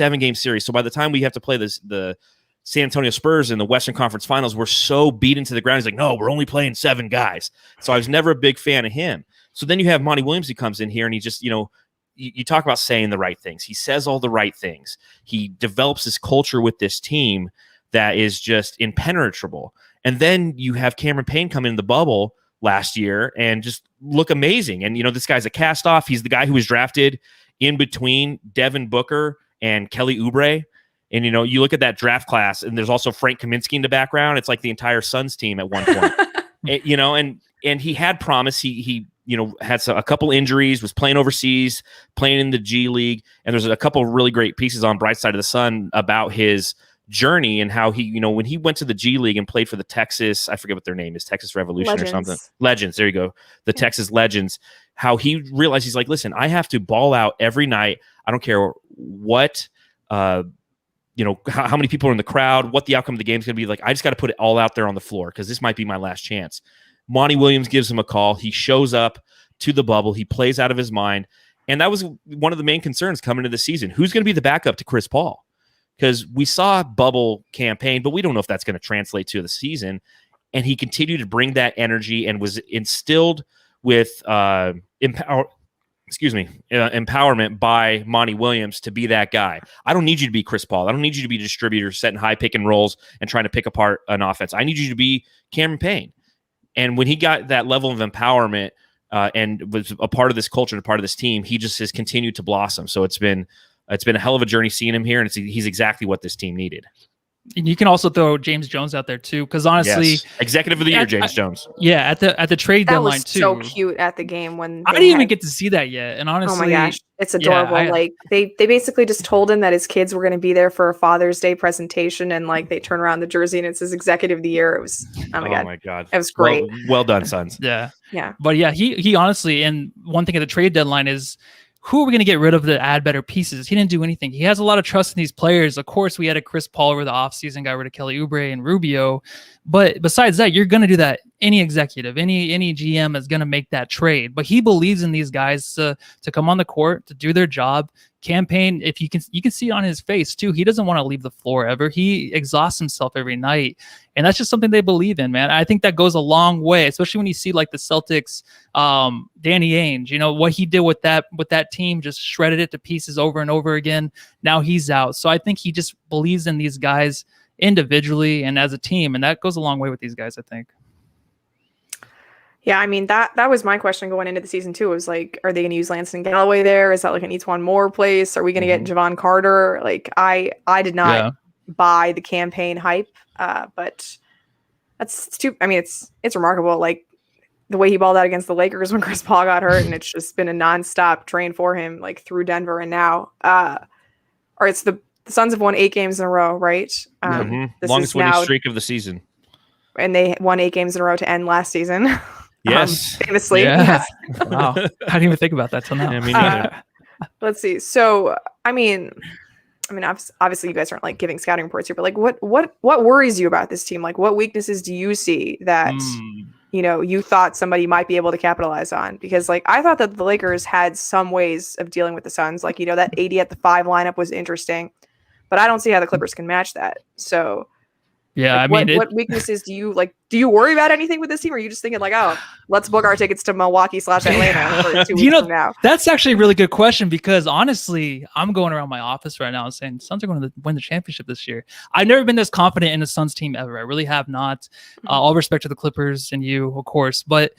So by the time we have to play the San Antonio Spurs in the Western Conference Finals, we're so beaten to the ground. He's no, we're only playing 7 guys. So I was never a big fan of him. So then you have Monty Williams who comes in here and he just, you talk about saying the right things. He says all the right things. He develops this culture with this team that is just impenetrable. And then you have Cameron Payne come in the bubble last year and just look amazing. And, this guy's a cast off. He's the guy who was drafted in between Devin Booker and Kelly Oubre. And, you look at that draft class and there's also Frank Kaminsky in the background. It's like the entire Suns team at one point. And he had promise. He had a couple injuries, was playing overseas, playing in the G League. And there's a couple of really great pieces on Bright Side of the Sun about his journey and how he, when he went to the G League and played for the Texas, I forget what their name is, Texas Revolution or something. Legends. There you go. The Texas Legends. How he realized he's listen, I have to ball out every night. I don't care what, how many people are in the crowd, what the outcome of the game is going to be. I just got to put it all out there on the floor because this might be my last chance. Monty Williams gives him a call. He shows up to the bubble. He plays out of his mind. And that was one of the main concerns coming into the season. Who's going to be the backup to Chris Paul? Because we saw bubble campaign, but we don't know if that's going to translate to the season. And he continued to bring that energy and was instilled with empowerment by Monty Williams to be that guy. I don't need you to be Chris Paul. I don't need you to be a distributor setting high pick and rolls and trying to pick apart an offense. I need you to be Cameron Payne. And when he got that level of empowerment and was a part of this culture and a part of this team, he just has continued to blossom. So it's been a hell of a journey seeing him here, and he's exactly what this team needed. And you can also throw James Jones out there too, because honestly, yes. Executive of the year, James Jones. Yeah, at the trade that deadline was too. So cute at the game when I didn't even get to see that yet. And honestly, oh my gosh, it's adorable. Yeah, like they basically just told him that his kids were going to be there for a Father's Day presentation, and like they turn around the jersey and it says Executive of the Year. It was oh my god, it was great. Well done, Suns. Yeah. But yeah, he honestly, and one thing at the trade deadline is, who are we going to get rid of to add better pieces? He didn't do anything. He has a lot of trust in these players. Of course, we had a Chris Paul over the offseason, got rid of Kelly Oubre and Rubio. But besides that, you're going to do that. Any executive, any GM is going to make that trade. But he believes in these guys to come on the court, to do their job. Campaign, if you can see it on his face too. He doesn't want to leave the floor ever. He exhausts himself every night. And that's just something they believe in, man. I think that goes a long way, especially when you see like the Celtics, Danny Ainge, what he did with that team, just shredded it to pieces over and over again. Now he's out. So I think he just believes in these guys individually and as a team. And that goes a long way with these guys, I think. Yeah, I mean, that was my question going into the season too. It was like, are they going to use Lanston Galloway there? Is that like an Etuan Moore place? Are we going to get Javon Carter? Like, I did not buy the campaign hype, but that's too. I mean, it's remarkable. Like the way he balled out against the Lakers when Chris Paul got hurt, and it's just been a nonstop train for him, like through Denver and now. Or it's the Suns have won 8 games in a row, right? Longest winning streak of the season, and they won 8 games in a row to end last season. Yes. Famously. Yeah. Wow. I didn't even think about that till now. Yeah, me neither. Let's see. So, I mean, obviously you guys aren't like giving scouting reports here, but like what worries you about this team? Like what weaknesses do you see that, you thought somebody might be able to capitalize on? Because like, I thought that the Lakers had some ways of dealing with the Suns. Like, that 80 at the 5 lineup was interesting, but I don't see how the Clippers can match that. So yeah, like, what weaknesses do you like? Do you worry about anything with this team? Or are you just thinking like, oh, let's book our tickets to Milwaukee/Atlanta for 2 weeks from now? That's actually a really good question, because honestly, I'm going around my office right now and saying Suns are going to win the championship this year. I've never been this confident in the Suns team ever. I really have not. All respect to the Clippers and you, of course, but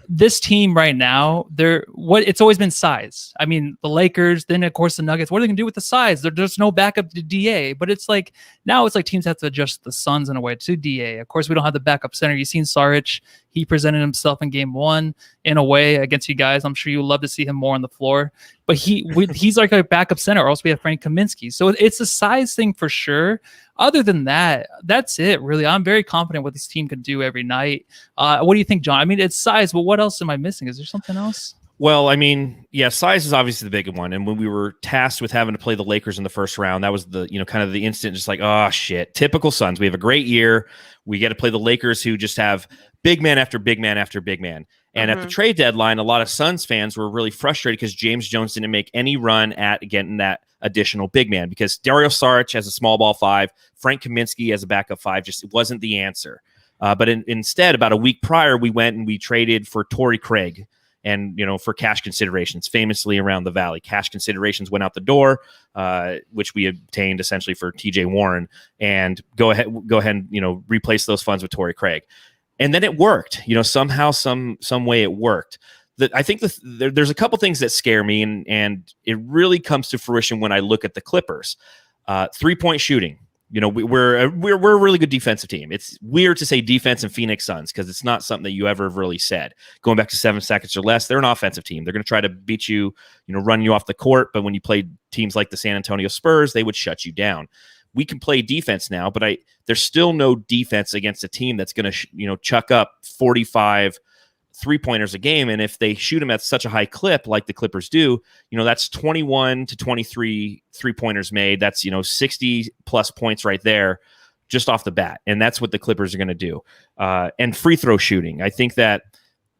this team right now, it's always been size. I mean, the Lakers, then of course the Nuggets. What are they going to do with the size? There's no backup to DA, but it's like now it's like teams have to adjust the Suns in a way to DA. Of course, we don't have the backup center. You've seen Saric. He presented himself in game 1 in a way against you guys. I'm sure you love to see him more on the floor, but he's like a backup center, or else we have Frank Kaminsky. So it's a size thing for sure. Other than that, that's it really. I'm very confident what this team can do every night. What do you think, John? I mean, it's size, but what else am I missing? Is there something else? Well, I mean, yeah, size is obviously the big one. And when we were tasked with having to play the Lakers in the first round, that was the, kind of the instant, just like, oh shit, typical Suns. We have a great year. We get to play the Lakers, who just have big man after big man after big man. And at the trade deadline, a lot of Suns fans were really frustrated because James Jones didn't make any run at getting that additional big man, because Dario Saric as a small ball 5, Frank Kaminsky as a backup 5, just wasn't the answer. But instead, about a week prior, we went and we traded for Torrey Craig. And, for cash considerations, famously around the Valley, cash considerations went out the door, which we obtained essentially for TJ Warren, and go ahead and, replace those funds with Torrey Craig. And then it worked, somehow, some way it worked. I think there's a couple things that scare me, and it really comes to fruition when I look at the Clippers. 3-point shooting. We're a really good defensive team. It's weird to say defense and Phoenix Suns because it's not something that you ever have really said. Going back to 7 seconds or less, they're an offensive team. They're going to try to beat you, run you off the court. But when you play teams like the San Antonio Spurs, they would shut you down. We can play defense now, but there's still no defense against a team that's going to, chuck up 45 3-pointers a game. And if they shoot them at such a high clip like the Clippers do, that's 21 to 23 3-pointers made. That's, 60 plus points right there just off the bat. And that's what the Clippers are going to do. And free throw shooting. I think that,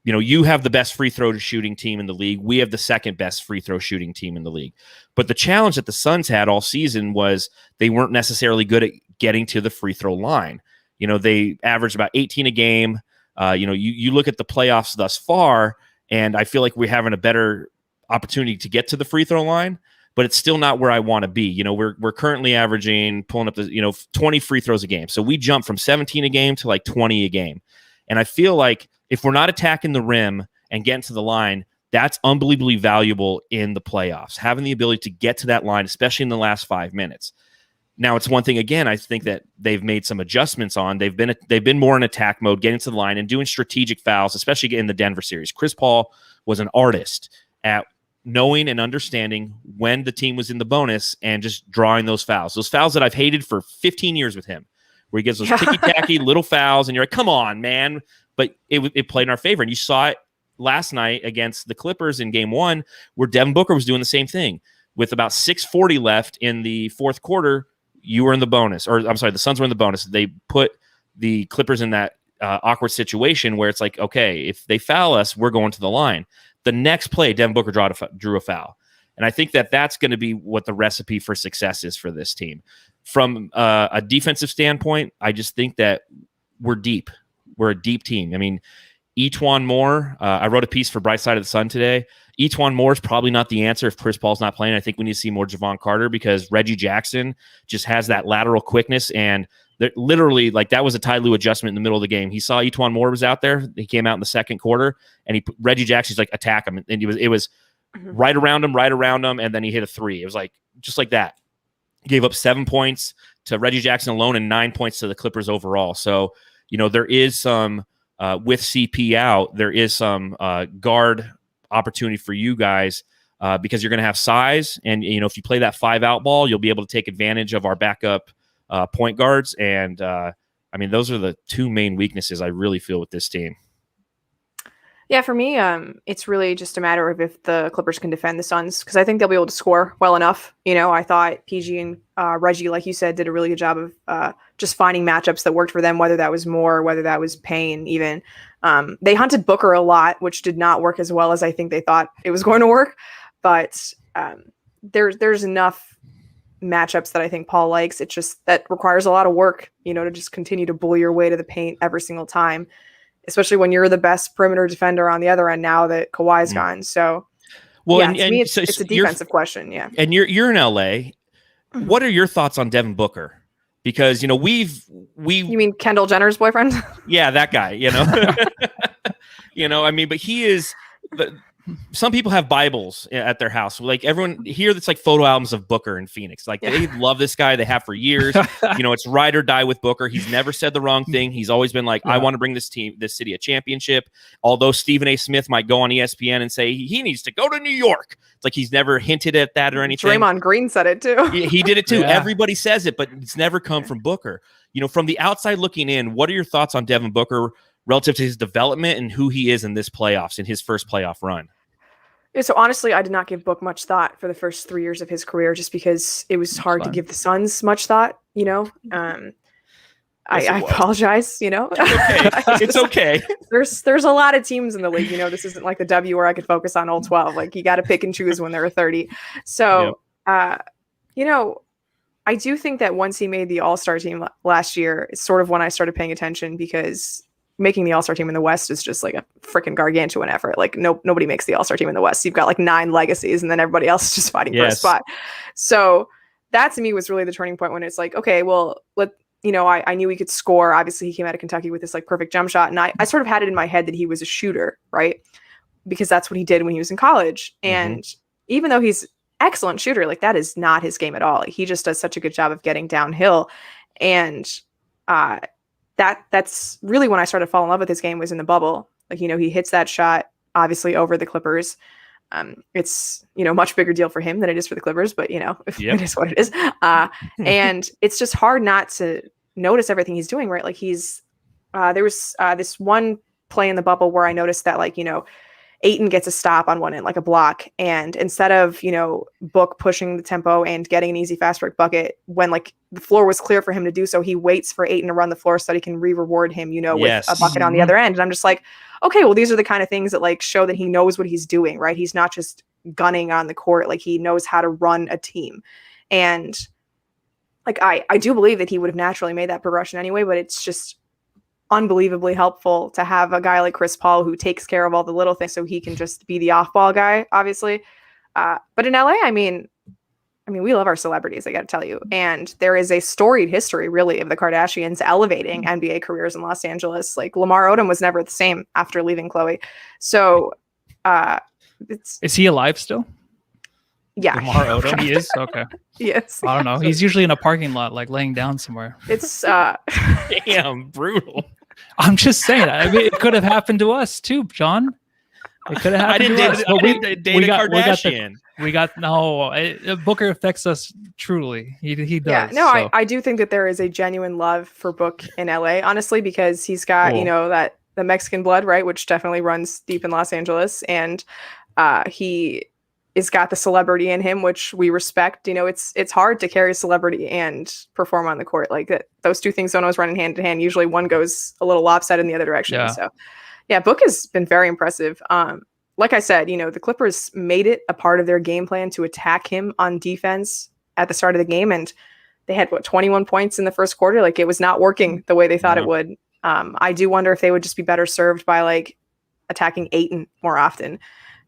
you have the best free throw shooting team in the league. We have the second best free throw shooting team in the league. But the challenge that the Suns had all season was they weren't necessarily good at getting to the free throw line. They averaged about 18 a game. You look at the playoffs thus far, and I feel like we're having a better opportunity to get to the free throw line, but it's still not where I want to be. You know, we're currently averaging, pulling up the 20 free throws a game. So we jump from 17 a game to like 20 a game. And I feel like if we're not attacking the rim and getting to the line, that's unbelievably valuable in the playoffs, having the ability to get to that line, especially in the last 5 minutes. Now, it's one thing, again, I think that they've made some adjustments on. They've been more in attack mode, getting to the line and doing strategic fouls, especially in the Denver series. Chris Paul was an artist at knowing and understanding when the team was in the bonus and just drawing those fouls that I've hated for 15 years with him, where he gives those ticky-tacky little fouls, and you're like, come on, man. But it played in our favor, and you saw it last night against the Clippers in game 1, where Devin Booker was doing the same thing. With about 6:40 left in the fourth quarter, you were in the bonus, or I'm sorry, the Suns were in the bonus. They put the Clippers in that awkward situation where it's like, okay, if they foul us, we're going to the line. The next play, Devin Booker drew a foul. And I think that that's going to be what the recipe for success is for this team. From a defensive standpoint, I just think that we're deep. We're a deep team. I mean, Etuan Moore, I wrote a piece for Bright Side of the Sun today. Etuan Moore is probably not the answer if Chris Paul's not playing. I think we need to see more Javon Carter, because Reggie Jackson just has that lateral quickness, and literally, like, that was a Ty Lue adjustment in the middle of the game. He saw Etuan Moore was out there. He came out in the second quarter, and Reggie Jackson's like, attack him, and it was right around him, and then he hit a three. It was like just like that. He gave up 7 points to Reggie Jackson alone and 9 points to the Clippers overall. So, there is some with CP out, there is some guard opportunity for you guys because you're going to have size, and if you play that 5-out ball, you'll be able to take advantage of our backup point guards. And I mean, those are the two main weaknesses I really feel with this team. Yeah, for me, it's really just a matter of if the Clippers can defend the Suns, because I think they'll be able to score well enough. I thought PG and Reggie, like you said, did a really good job of just finding matchups that worked for them, whether that was Moore, whether that was Payne even. They hunted Booker a lot, which did not work as well as I think they thought it was going to work. But there's enough matchups that I think Paul likes. It just that requires a lot of work, to just continue to bully your way to the paint every single time, especially when you're the best perimeter defender on the other end now that Kawhi's gone. So, well, yeah, and to me, it's so a defensive question. Yeah. And you're in LA. What are your thoughts on Devin Booker? Because, you mean Kendall Jenner's boyfriend? Yeah, that guy, I mean, but he is some people have Bibles at their house. Like everyone here, that's like photo albums of Booker in Phoenix. Like they love this guy. They have for years. It's ride or die with Booker. He's never said the wrong thing. He's always been like, I want to bring this city a championship. Although Stephen A. Smith might go on ESPN and say he needs to go to New York. It's like he's never hinted at that or anything. Draymond Green said it too. He did it too. Yeah. Everybody says it, but it's never come from Booker. From the outside looking in, what are your thoughts on Devin Booker relative to his development and who he is in this playoffs, in his first playoff run? Yeah, so honestly, I did not give Book much thought for the first 3 years of his career, just because it was hard to give the Suns much thought. I apologize. It's okay. There's a lot of teams in the league. This isn't like the W where I could focus on all 12. Like you got to pick and choose when there are 30. So, I do think that once he made the All-Star team last year, it's sort of when I started paying attention, because making the All-Star team in the West is just like a freaking gargantuan effort. Like nobody makes the All-Star team in the West. You've got like 9 legacies, and then everybody else is just fighting for a spot. So that to me was really the turning point, when it's like, okay, well, I knew he could score. Obviously he came out of Kentucky with this like perfect jump shot. And I sort of had it in my head that he was a shooter, right? Because that's what he did when he was in college. And even though he's excellent shooter, like that is not his game at all. Like, he just does such a good job of getting downhill. And that's really when I started to fall in love with his game, was in the bubble. Like, he hits that shot obviously over the Clippers. It's, much bigger deal for him than it is for the Clippers, but it is what it is. And it's just hard not to notice everything he's doing, right? Like there was this one play in the bubble where I noticed that, like, Ayton gets a stop on one end, like a block. And instead of, Book pushing the tempo and getting an easy fast break bucket, when like the floor was clear for him to do so, he waits for Ayton to run the floor so that he can reward him, with a bucket on the other end. And I'm just like, okay, well, these are the kind of things that like show that he knows what he's doing, right? He's not just gunning on the court. Like, he knows how to run a team. And like, I do believe that he would have naturally made that progression anyway, but it's just unbelievably helpful to have a guy like Chris Paul who takes care of all the little things, so he can just be the off-ball guy, obviously. But in LA, I mean, we love our celebrities, I got to tell you. And there is a storied history, really, of the Kardashians elevating NBA careers in Los Angeles. Like Lamar Odom was never the same after leaving Khloe. So is he alive still? Yeah. Lamar Odom? He is? Okay. Yes. I don't know. He's usually in a parking lot, like laying down somewhere. It's damn brutal. I'm just saying. I mean, it could have happened to us too, John. It could have happened to us. I didn't date a Kardashian. Booker affects us truly. He does. Yeah, no, so. I do think that there is a genuine love for Book in LA, honestly, because he's got, that the Mexican blood, right, which definitely runs deep in Los Angeles, and he is got the celebrity in him, which we respect. It's hard to carry celebrity and perform on the court. Like that, those two things don't always run in hand to hand. Usually one goes a little lopsided in the other direction. Yeah. So yeah, Book has been very impressive. Like I said, the Clippers made it a part of their game plan to attack him on defense at the start of the game. And they had 21 points in the first quarter. Like it was not working the way they thought it would. I do wonder if they would just be better served by like attacking Ayton more often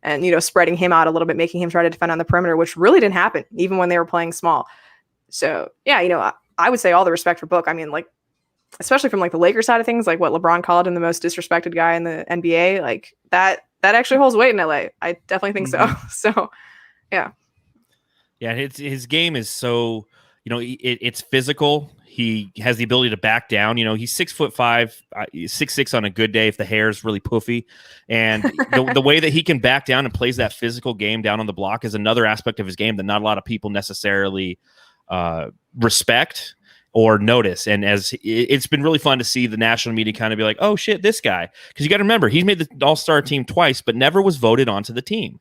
and, spreading him out a little bit, making him try to defend on the perimeter, which really didn't happen even when they were playing small. So yeah, I would say all the respect for Book. I mean, like, especially from like the Lakers side of things, like what LeBron called him the most disrespected guy in the NBA, like that actually holds weight in LA. I definitely think so. So yeah. Yeah. His game is so, it's physical. He has the ability to back down. He's 6'5", 6'6" on a good day if the hair is really poofy. And the way that he can back down and plays that physical game down on the block is another aspect of his game that not a lot of people necessarily respect or notice. And as it's been really fun to see the national media kind of be like, oh shit, this guy. Because you got to remember, he's made the All-Star team twice, but never was voted onto the team.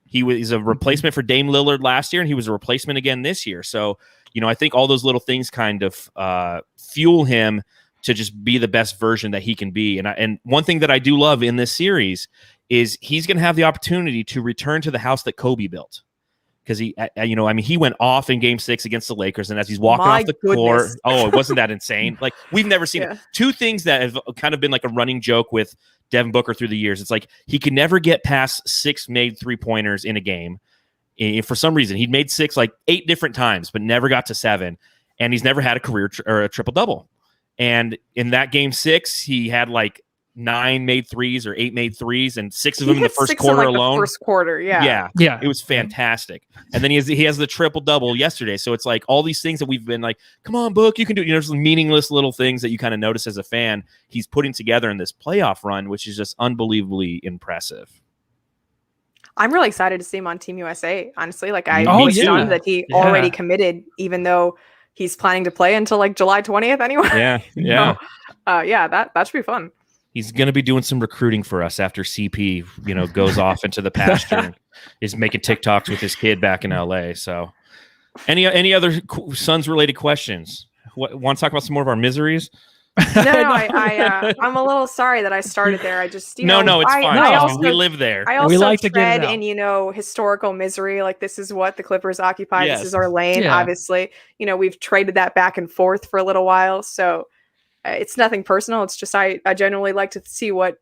He was a replacement for Dame Lillard last year, and he was a replacement again this year. So, I think all those little things kind of fuel him to just be the best version that he can be. And one thing that I do love in this series is he's going to have the opportunity to return to the house that Kobe built. Because he went off in Game 6 against the Lakers, and as he's walking off the court, wasn't that insane? Like we've never seen it. Two things that have kind of been like a running joke with Devin Booker through the years. It's like he could never get past 6 made 3-pointers in a game. For some reason, he'd made 6 like 8 different times, but never got to 7. And he's never had a career or a triple double. And in that Game 6, he had like 9 made 3s or 8 made 3s, and 6 of them in the first quarter alone. The first quarter, yeah. It was fantastic. And then he has the triple double yesterday. So it's like all these things that we've been like, come on, Book, you can do it. Just meaningless little things that you kind of notice as a fan. He's putting together in this playoff run, which is just unbelievably impressive. I'm really excited to see him on Team USA. Honestly, like I was stunned that he already committed, even though he's planning to play until like July 20th anyway. Yeah. That should be fun. He's going to be doing some recruiting for us after CP, goes off into the pasture and is making TikToks with his kid back in LA. So any other Suns related questions? Want to talk about some more of our miseries? No, I'm a little sorry that I started there. I just, no, it's fine. We live there. I also like to tread in, historical misery. Like this is what the Clippers occupy. Yes. This is our lane. Obviously, we've traded that back and forth for a little while. So it's nothing personal. It's just, I generally like to see what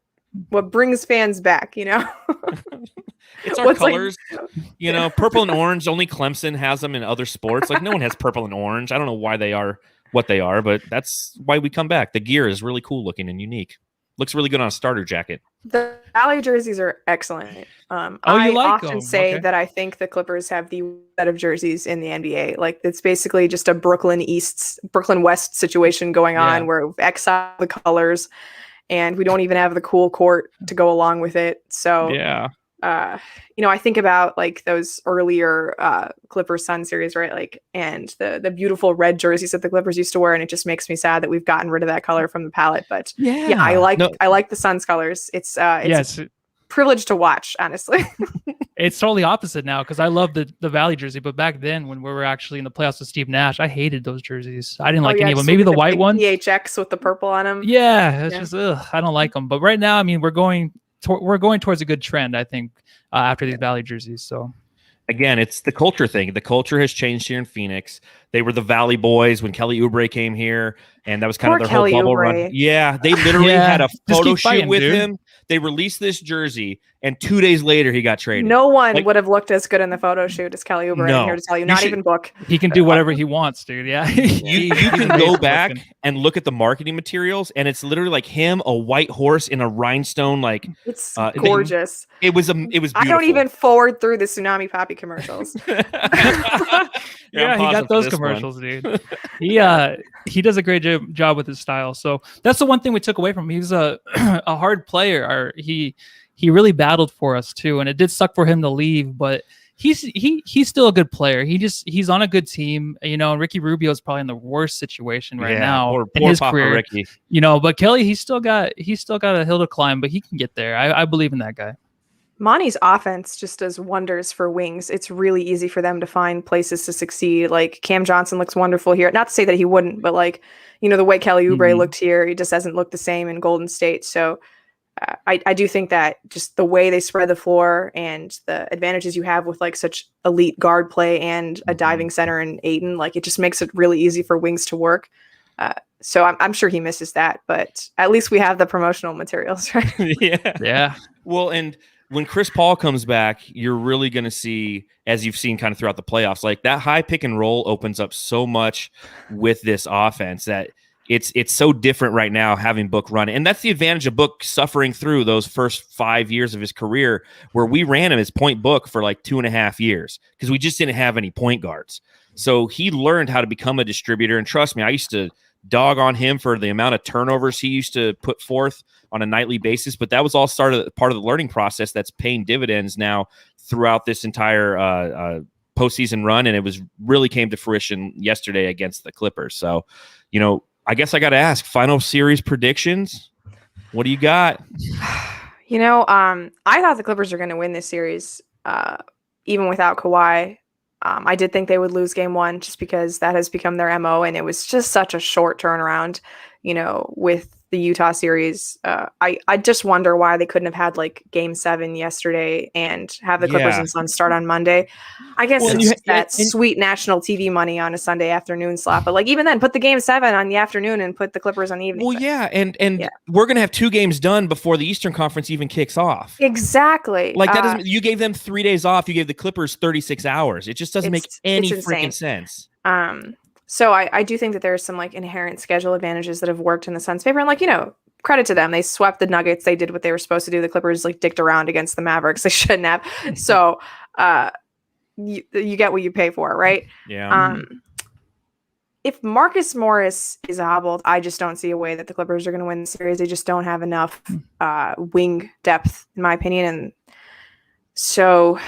brings fans back, It's our colors, purple and orange. Only Clemson has them in other sports. Like no one has purple and orange. I don't know why they are what they are, but that's why we come back. The gear is really cool looking and unique. Looks really good on a starter jacket. The Valley jerseys are excellent. I often say that I think the Clippers have the set of jerseys in the NBA. Like it's basically just a Brooklyn West situation going on where we've exiled the colors and we don't even have the cool court to go along with it. So I think about like those earlier Clippers Sun series, right? Like, and the beautiful red jerseys that the Clippers used to wear, and it just makes me sad that we've gotten rid of that color from the palette. But I like the Suns colors. It's a privilege to watch, honestly. It's totally opposite now because I love the Valley jersey, but back then when we were actually in the playoffs with Steve Nash, I hated those jerseys. I didn't like any of them. Maybe the white one, PHX with the purple on them. Just I don't like them. But right now, I mean, we're going towards a good trend, I think, after these Valley jerseys. So again, it's the culture thing. The culture has changed here in Phoenix. They were the Valley Boys when Kelly Oubre came here, and that was kind of their whole bubble run. Yeah, they literally had a photo shoot with him. They released this jersey, and 2 days later he got traded. No one would have looked as good in the photo shoot as Kelly Oubre. I'm here to tell you, not even Book. He can do whatever he wants, dude. Yeah. You can go back and look at the marketing materials, and it's literally like him, a white horse in a rhinestone. Like it's gorgeous. It was beautiful. I don't even forward through the Tsunami Poppy commercials. Yeah, he got those commercials, dude. He does a great job with his style. So that's the one thing we took away from him. He was a hard player. He really battled for us too, and it did suck for him to leave, but he's still a good player. He's on a good team, and Ricky Rubio is probably in the worst situation right now in his Papa career. Ricky. But Kelly, he's still got a hill to climb, but he can get there. I believe in that guy. Monty's offense just does wonders for wings. It's really easy for them to find places to succeed. Like Cam Johnson looks wonderful here. Not to say that he wouldn't, but the way Kelly Oubre looked here, he just doesn't look the same in Golden State. So I do think that just the way they spread the floor and the advantages you have with such elite guard play and a diving center in Ayton, it just makes it really easy for wings to work. So I'm sure he misses that, but at least we have the promotional materials, right? Yeah. Well, and when Chris Paul comes back, you're really going to see, as you've seen kind of throughout the playoffs, that high pick and roll opens up so much with this offense that it's so different right now having Book run it. And that's the advantage of Book suffering through those first 5 years of his career, where we ran him as point Book for 2.5 years because we just didn't have any point guards. So he learned how to become a distributor. And trust me, I used to dog on him for the amount of turnovers he used to put forth on a nightly basis, but that was all part of the learning process that's paying dividends now throughout this entire postseason run, and it really came to fruition yesterday against the Clippers. So, I guess I got to ask, final series predictions. What do you got? I thought the Clippers are going to win this series, even without Kawhi. I did think they would lose game one just because that has become their MO, and it was just such a short turnaround, with the Utah series. I just wonder why they couldn't have had game 7 yesterday and have the Clippers and Suns start on Monday. I guess sweet national TV money on a Sunday afternoon slot, but even then, put the game 7 on the afternoon and put the Clippers on the evening. Well, and we're gonna have 2 games done before the Eastern Conference even kicks off. Exactly. That doesn't. You gave them 3 days off. You gave the Clippers 36 hours. It just doesn't make any freaking sense. So I do think that there's some inherent schedule advantages that have worked in the Suns' favor. And credit to them. They swept the Nuggets. They did what they were supposed to do. The Clippers dicked around against the Mavericks. They shouldn't have. So you get what you pay for, right? Yeah. If Marcus Morris is hobbled, I just don't see a way that the Clippers are going to win the series. They just don't have enough wing depth, in my opinion. And so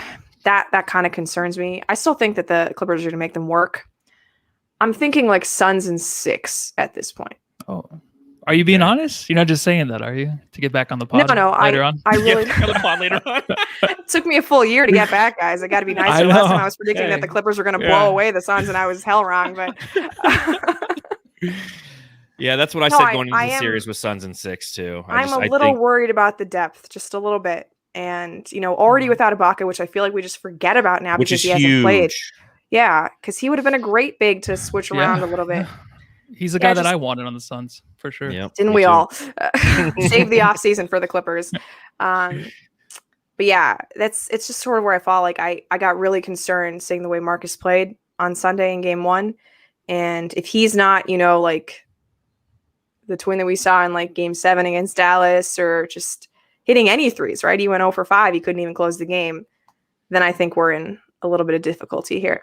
that kind of concerns me. I still think that the Clippers are going to make them work. I'm thinking Suns in 6 at this point. Oh, are you being honest? You're not just saying that, are you? To get back on the pod later on? I really on the pod later on. It took me a full year to get back, guys. I got to be nice. Last time I was predicting that the Clippers were going to blow away the Suns, and I was hell wrong. But yeah, that's what I said going into the series with Suns in 6 too. I'm a little worried about the depth, just a little bit, and already without Ibaka, which I feel like we just forget about now because he hasn't played. Yeah, because he would have been a great big to switch around a little bit. He's a guy that I wanted on the Suns for sure. Yep, didn't we all? Save the offseason for the Clippers. But yeah, it's just sort of where I fall. I got really concerned seeing the way Marcus played on Sunday in game 1. And if he's not, the twin that we saw in game 7 against Dallas, or just hitting any threes, right? He went 0 for 5. He couldn't even close the game. Then I think we're in a little bit of difficulty here.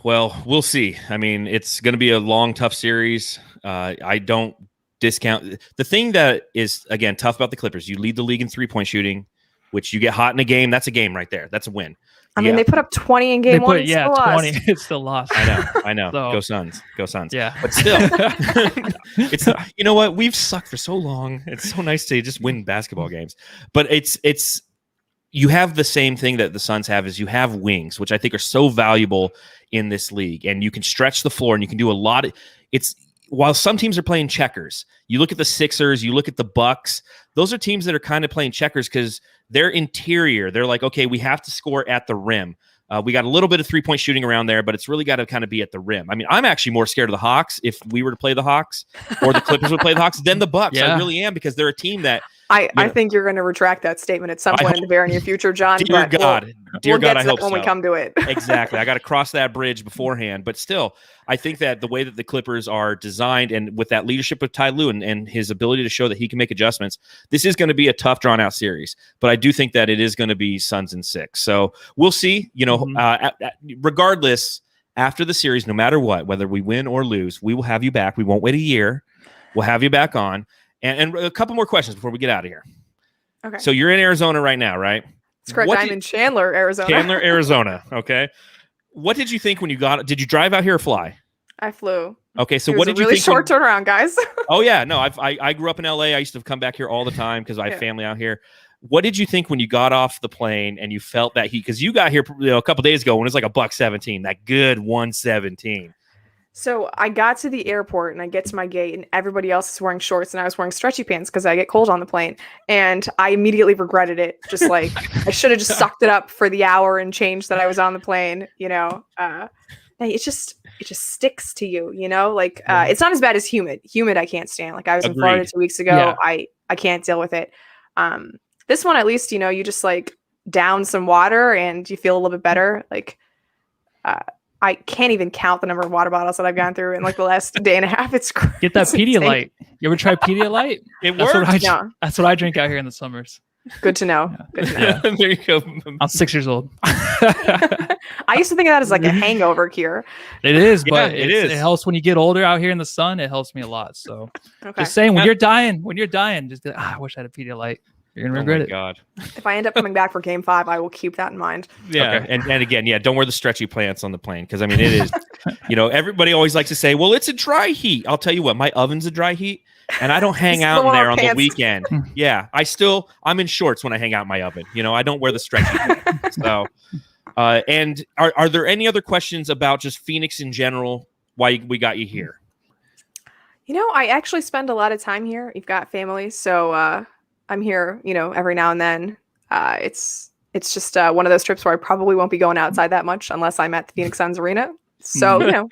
Well, we'll see. I mean, it's going to be a long, tough series. I don't discount the thing that is, again, tough about the Clippers. You lead the league in 3-point shooting, which you get hot in a game. That's a game right there. That's a win. I mean, they put up 20 in game 1. 20. It's still lost. I know. So, Go Suns. Go Suns. Yeah. But still, it's, you know what? We've sucked for so long. It's so nice to just win basketball games. But it's, you have the same thing that the Suns have, is you have wings, which I think are so valuable in this league. And you can stretch the floor and you can do a lot. While some teams are playing checkers, you look at the Sixers, you look at the Bucks, those are teams that are kind of playing checkers because they're interior. They're like, okay, we have to score at the rim. We got a little bit of 3-point shooting around there, but it's really got to kind of be at the rim. I mean, I'm actually more scared of the Hawks if we were to play the Hawks, or the Clippers would play the Hawks, than the Bucks. I really am, because they're a team that I think you're going to retract that statement at some point in the very near future, John. Dear God, I hope when we come to it. Exactly. I got to cross that bridge beforehand. But still, I think that the way that the Clippers are designed and with that leadership with Ty Lue and his ability to show that he can make adjustments, this is going to be a tough, drawn-out series. But I do think that it is going to be Suns in 6. So we'll see. Regardless, after the series, no matter what, whether we win or lose, we will have you back. We won't wait a year. We'll have you back on. And a couple more questions before we get out of here. Okay. So you're in Arizona right now, right? That's correct. I'm in Chandler, Arizona. Chandler, Arizona. Okay. What did you think when you got? Did you drive out here or fly? I flew. Okay, so what did you think? Really short turnaround, guys. Oh yeah, no, I grew up in LA. I used to come back here all the time because I have family out here. What did you think when you got off the plane and you felt that heat? Because you got here a couple days ago when it was like $117, that good 117. So I got to the airport and I get to my gate and everybody else is wearing shorts and I was wearing stretchy pants because I get cold on the plane. And I immediately regretted it. Just like I should have just sucked it up for the hour and changed that I was on the plane. It just sticks to you. It's not as bad as humid. Humid I can't stand. Like I was in Florida 2 weeks ago. Yeah. I can't deal with it. This one at least you just like down some water and you feel a little bit better. Like I can't even count the number of water bottles that I've gone through in like the last day and a half. It's crazy. Get that Pedialyte. You ever try Pedialyte? It works. That's what I drink out here in the summers. Good to know. Yeah. Good to know. There you go. I'm 6 years old. I used to think of that as like a hangover cure. It is, but it is. It helps when you get older out here in the sun. It helps me a lot. So just saying, when you're dying, just be like, I wish I had a Pedialyte. You're gonna regret it. God. If I end up coming back for Game 5, I will keep that in mind. Yeah, okay. and again, don't wear the stretchy pants on the plane because I mean it is. Everybody always likes to say, "Well, it's a dry heat." I'll tell you what, my oven's a dry heat, and I don't hang out in there on the weekend. Yeah, I'm in shorts when I hang out in my oven. I don't wear the stretchy pants. So, and are there any other questions about just Phoenix in general? Why we got you here? I actually spend a lot of time here. You've got family, so. I'm here, every now and then. It's just one of those trips where I probably won't be going outside that much unless I'm at the Phoenix Suns arena. So,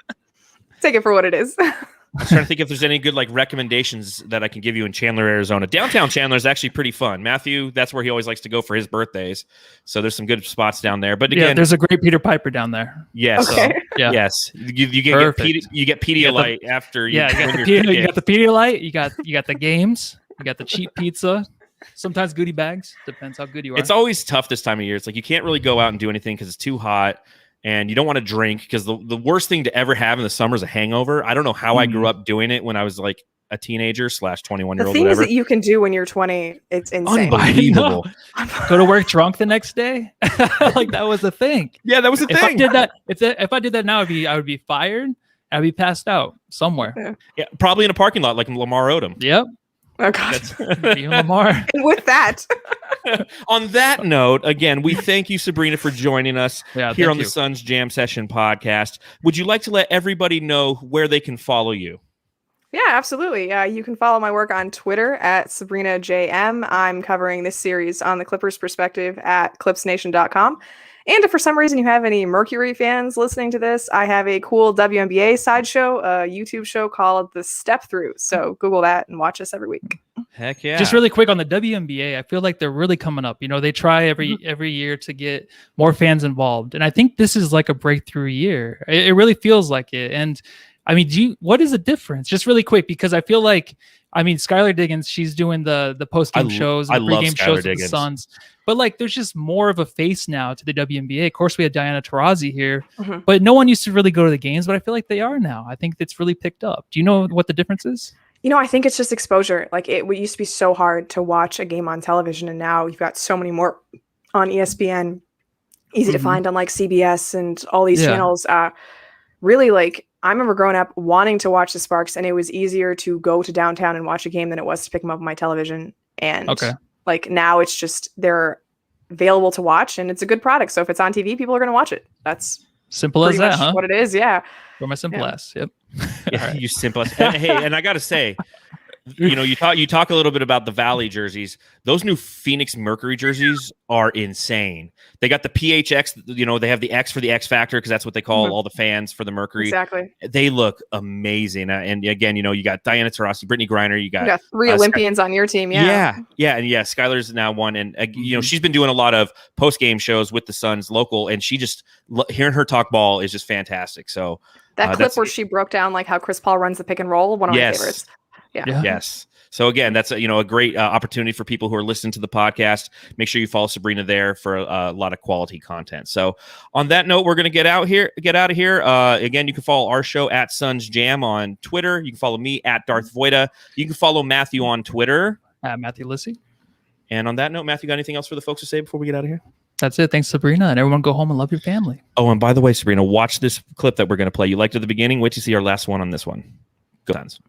take it for what it is. I was trying to think if there's any good recommendations that I can give you in Chandler, Arizona. Downtown Chandler is actually pretty fun. Matthew, that's where he always likes to go for his birthdays. So there's some good spots down there. But again, there's a great Peter Piper down there. Yes. Okay. Yes. You get Pedialyte after you got the Pedialyte, you got the games, you got the cheap pizza. Sometimes goodie bags. Depends how good you are. It's always tough this time of year. It's like you can't really go out and do anything because it's too hot and you don't want to drink because the worst thing to ever have in the summer is a hangover. I don't know how I grew up doing it when I was like a teenager / 21-year-old. The things that you can do when you're 20, it's insane. Unbelievable. Go to work drunk the next day. Like that was the thing. Yeah, that was the thing. If I did that, if I did that now, I would be fired. I'd be passed out somewhere. Yeah, probably in a parking lot like Lamar Odom. Yep. Oh God. Lamar. And with that. On that note, again, we thank you, Sabrina, for joining us here on the Suns Jam Session podcast. Would you like to let everybody know where they can follow you? Yeah, absolutely. You can follow my work on Twitter at SabrinaJM. I'm covering this series on the Clippers perspective at ClipsNation.com. And if for some reason you have any Mercury fans listening to this, I have a cool WNBA sideshow, a YouTube show called The Step Through. So Google that and watch us every week. Heck yeah. Just really quick on the WNBA, I feel like they're really coming up. They try every year to get more fans involved. And I think this is like a breakthrough year. It really feels like it. And I mean, what is the difference? Just really quick, because I feel like, Skylar Diggins, she's doing the post-game shows, the pregame shows with the Suns. But there's just more of a face now to the WNBA. Of course, we had Diana Taurasi here, but no one used to really go to the games, but I feel like they are now. I think it's really picked up. Do you know what the difference is? I think it's just exposure. It used to be so hard to watch a game on television, and now you've got so many more on ESPN, easy to find on CBS and all these channels. Really, I remember growing up wanting to watch the Sparks, and it was easier to go to downtown and watch a game than it was to pick them up on my television. And now it's just they're available to watch, and it's a good product. So if it's on TV, people are going to watch it. That's simple as that, huh? What it is, yeah. For my simple ass, yep. Yeah, you simple ass. Hey, and I got to say, You talk a little bit about the Valley jerseys. Those new Phoenix Mercury jerseys are insane. They got the PHX, they have the X for the X Factor because that's what they call all the fans for the Mercury. Exactly. They look amazing. And again, you got Diana Taurasi, Brittany Griner, you got 3 Olympians on your team. Yeah. And Skylar's now one. And, she's been doing a lot of post-game shows with the Suns local, and she just hearing her talk ball is just fantastic. So that clip where she broke down like how Chris Paul runs the pick and roll, one of my favorites. Yeah. Yes. So again, that's a great opportunity for people who are listening to the podcast. Make sure you follow Sabrina there for a lot of quality content. So on that note, we're going to get out of here. Again, you can follow our show at Suns Jam on Twitter. You can follow me at Darth Voida. You can follow Matthew on Twitter at Matthew Lissy. And on that note, Matthew, got anything else for the folks to say before we get out of here? That's it. Thanks, Sabrina. And everyone go home and love your family. Oh, and by the way, Sabrina, watch this clip that we're going to play. You liked it at the beginning. Wait to see our last one on this one. Go Suns.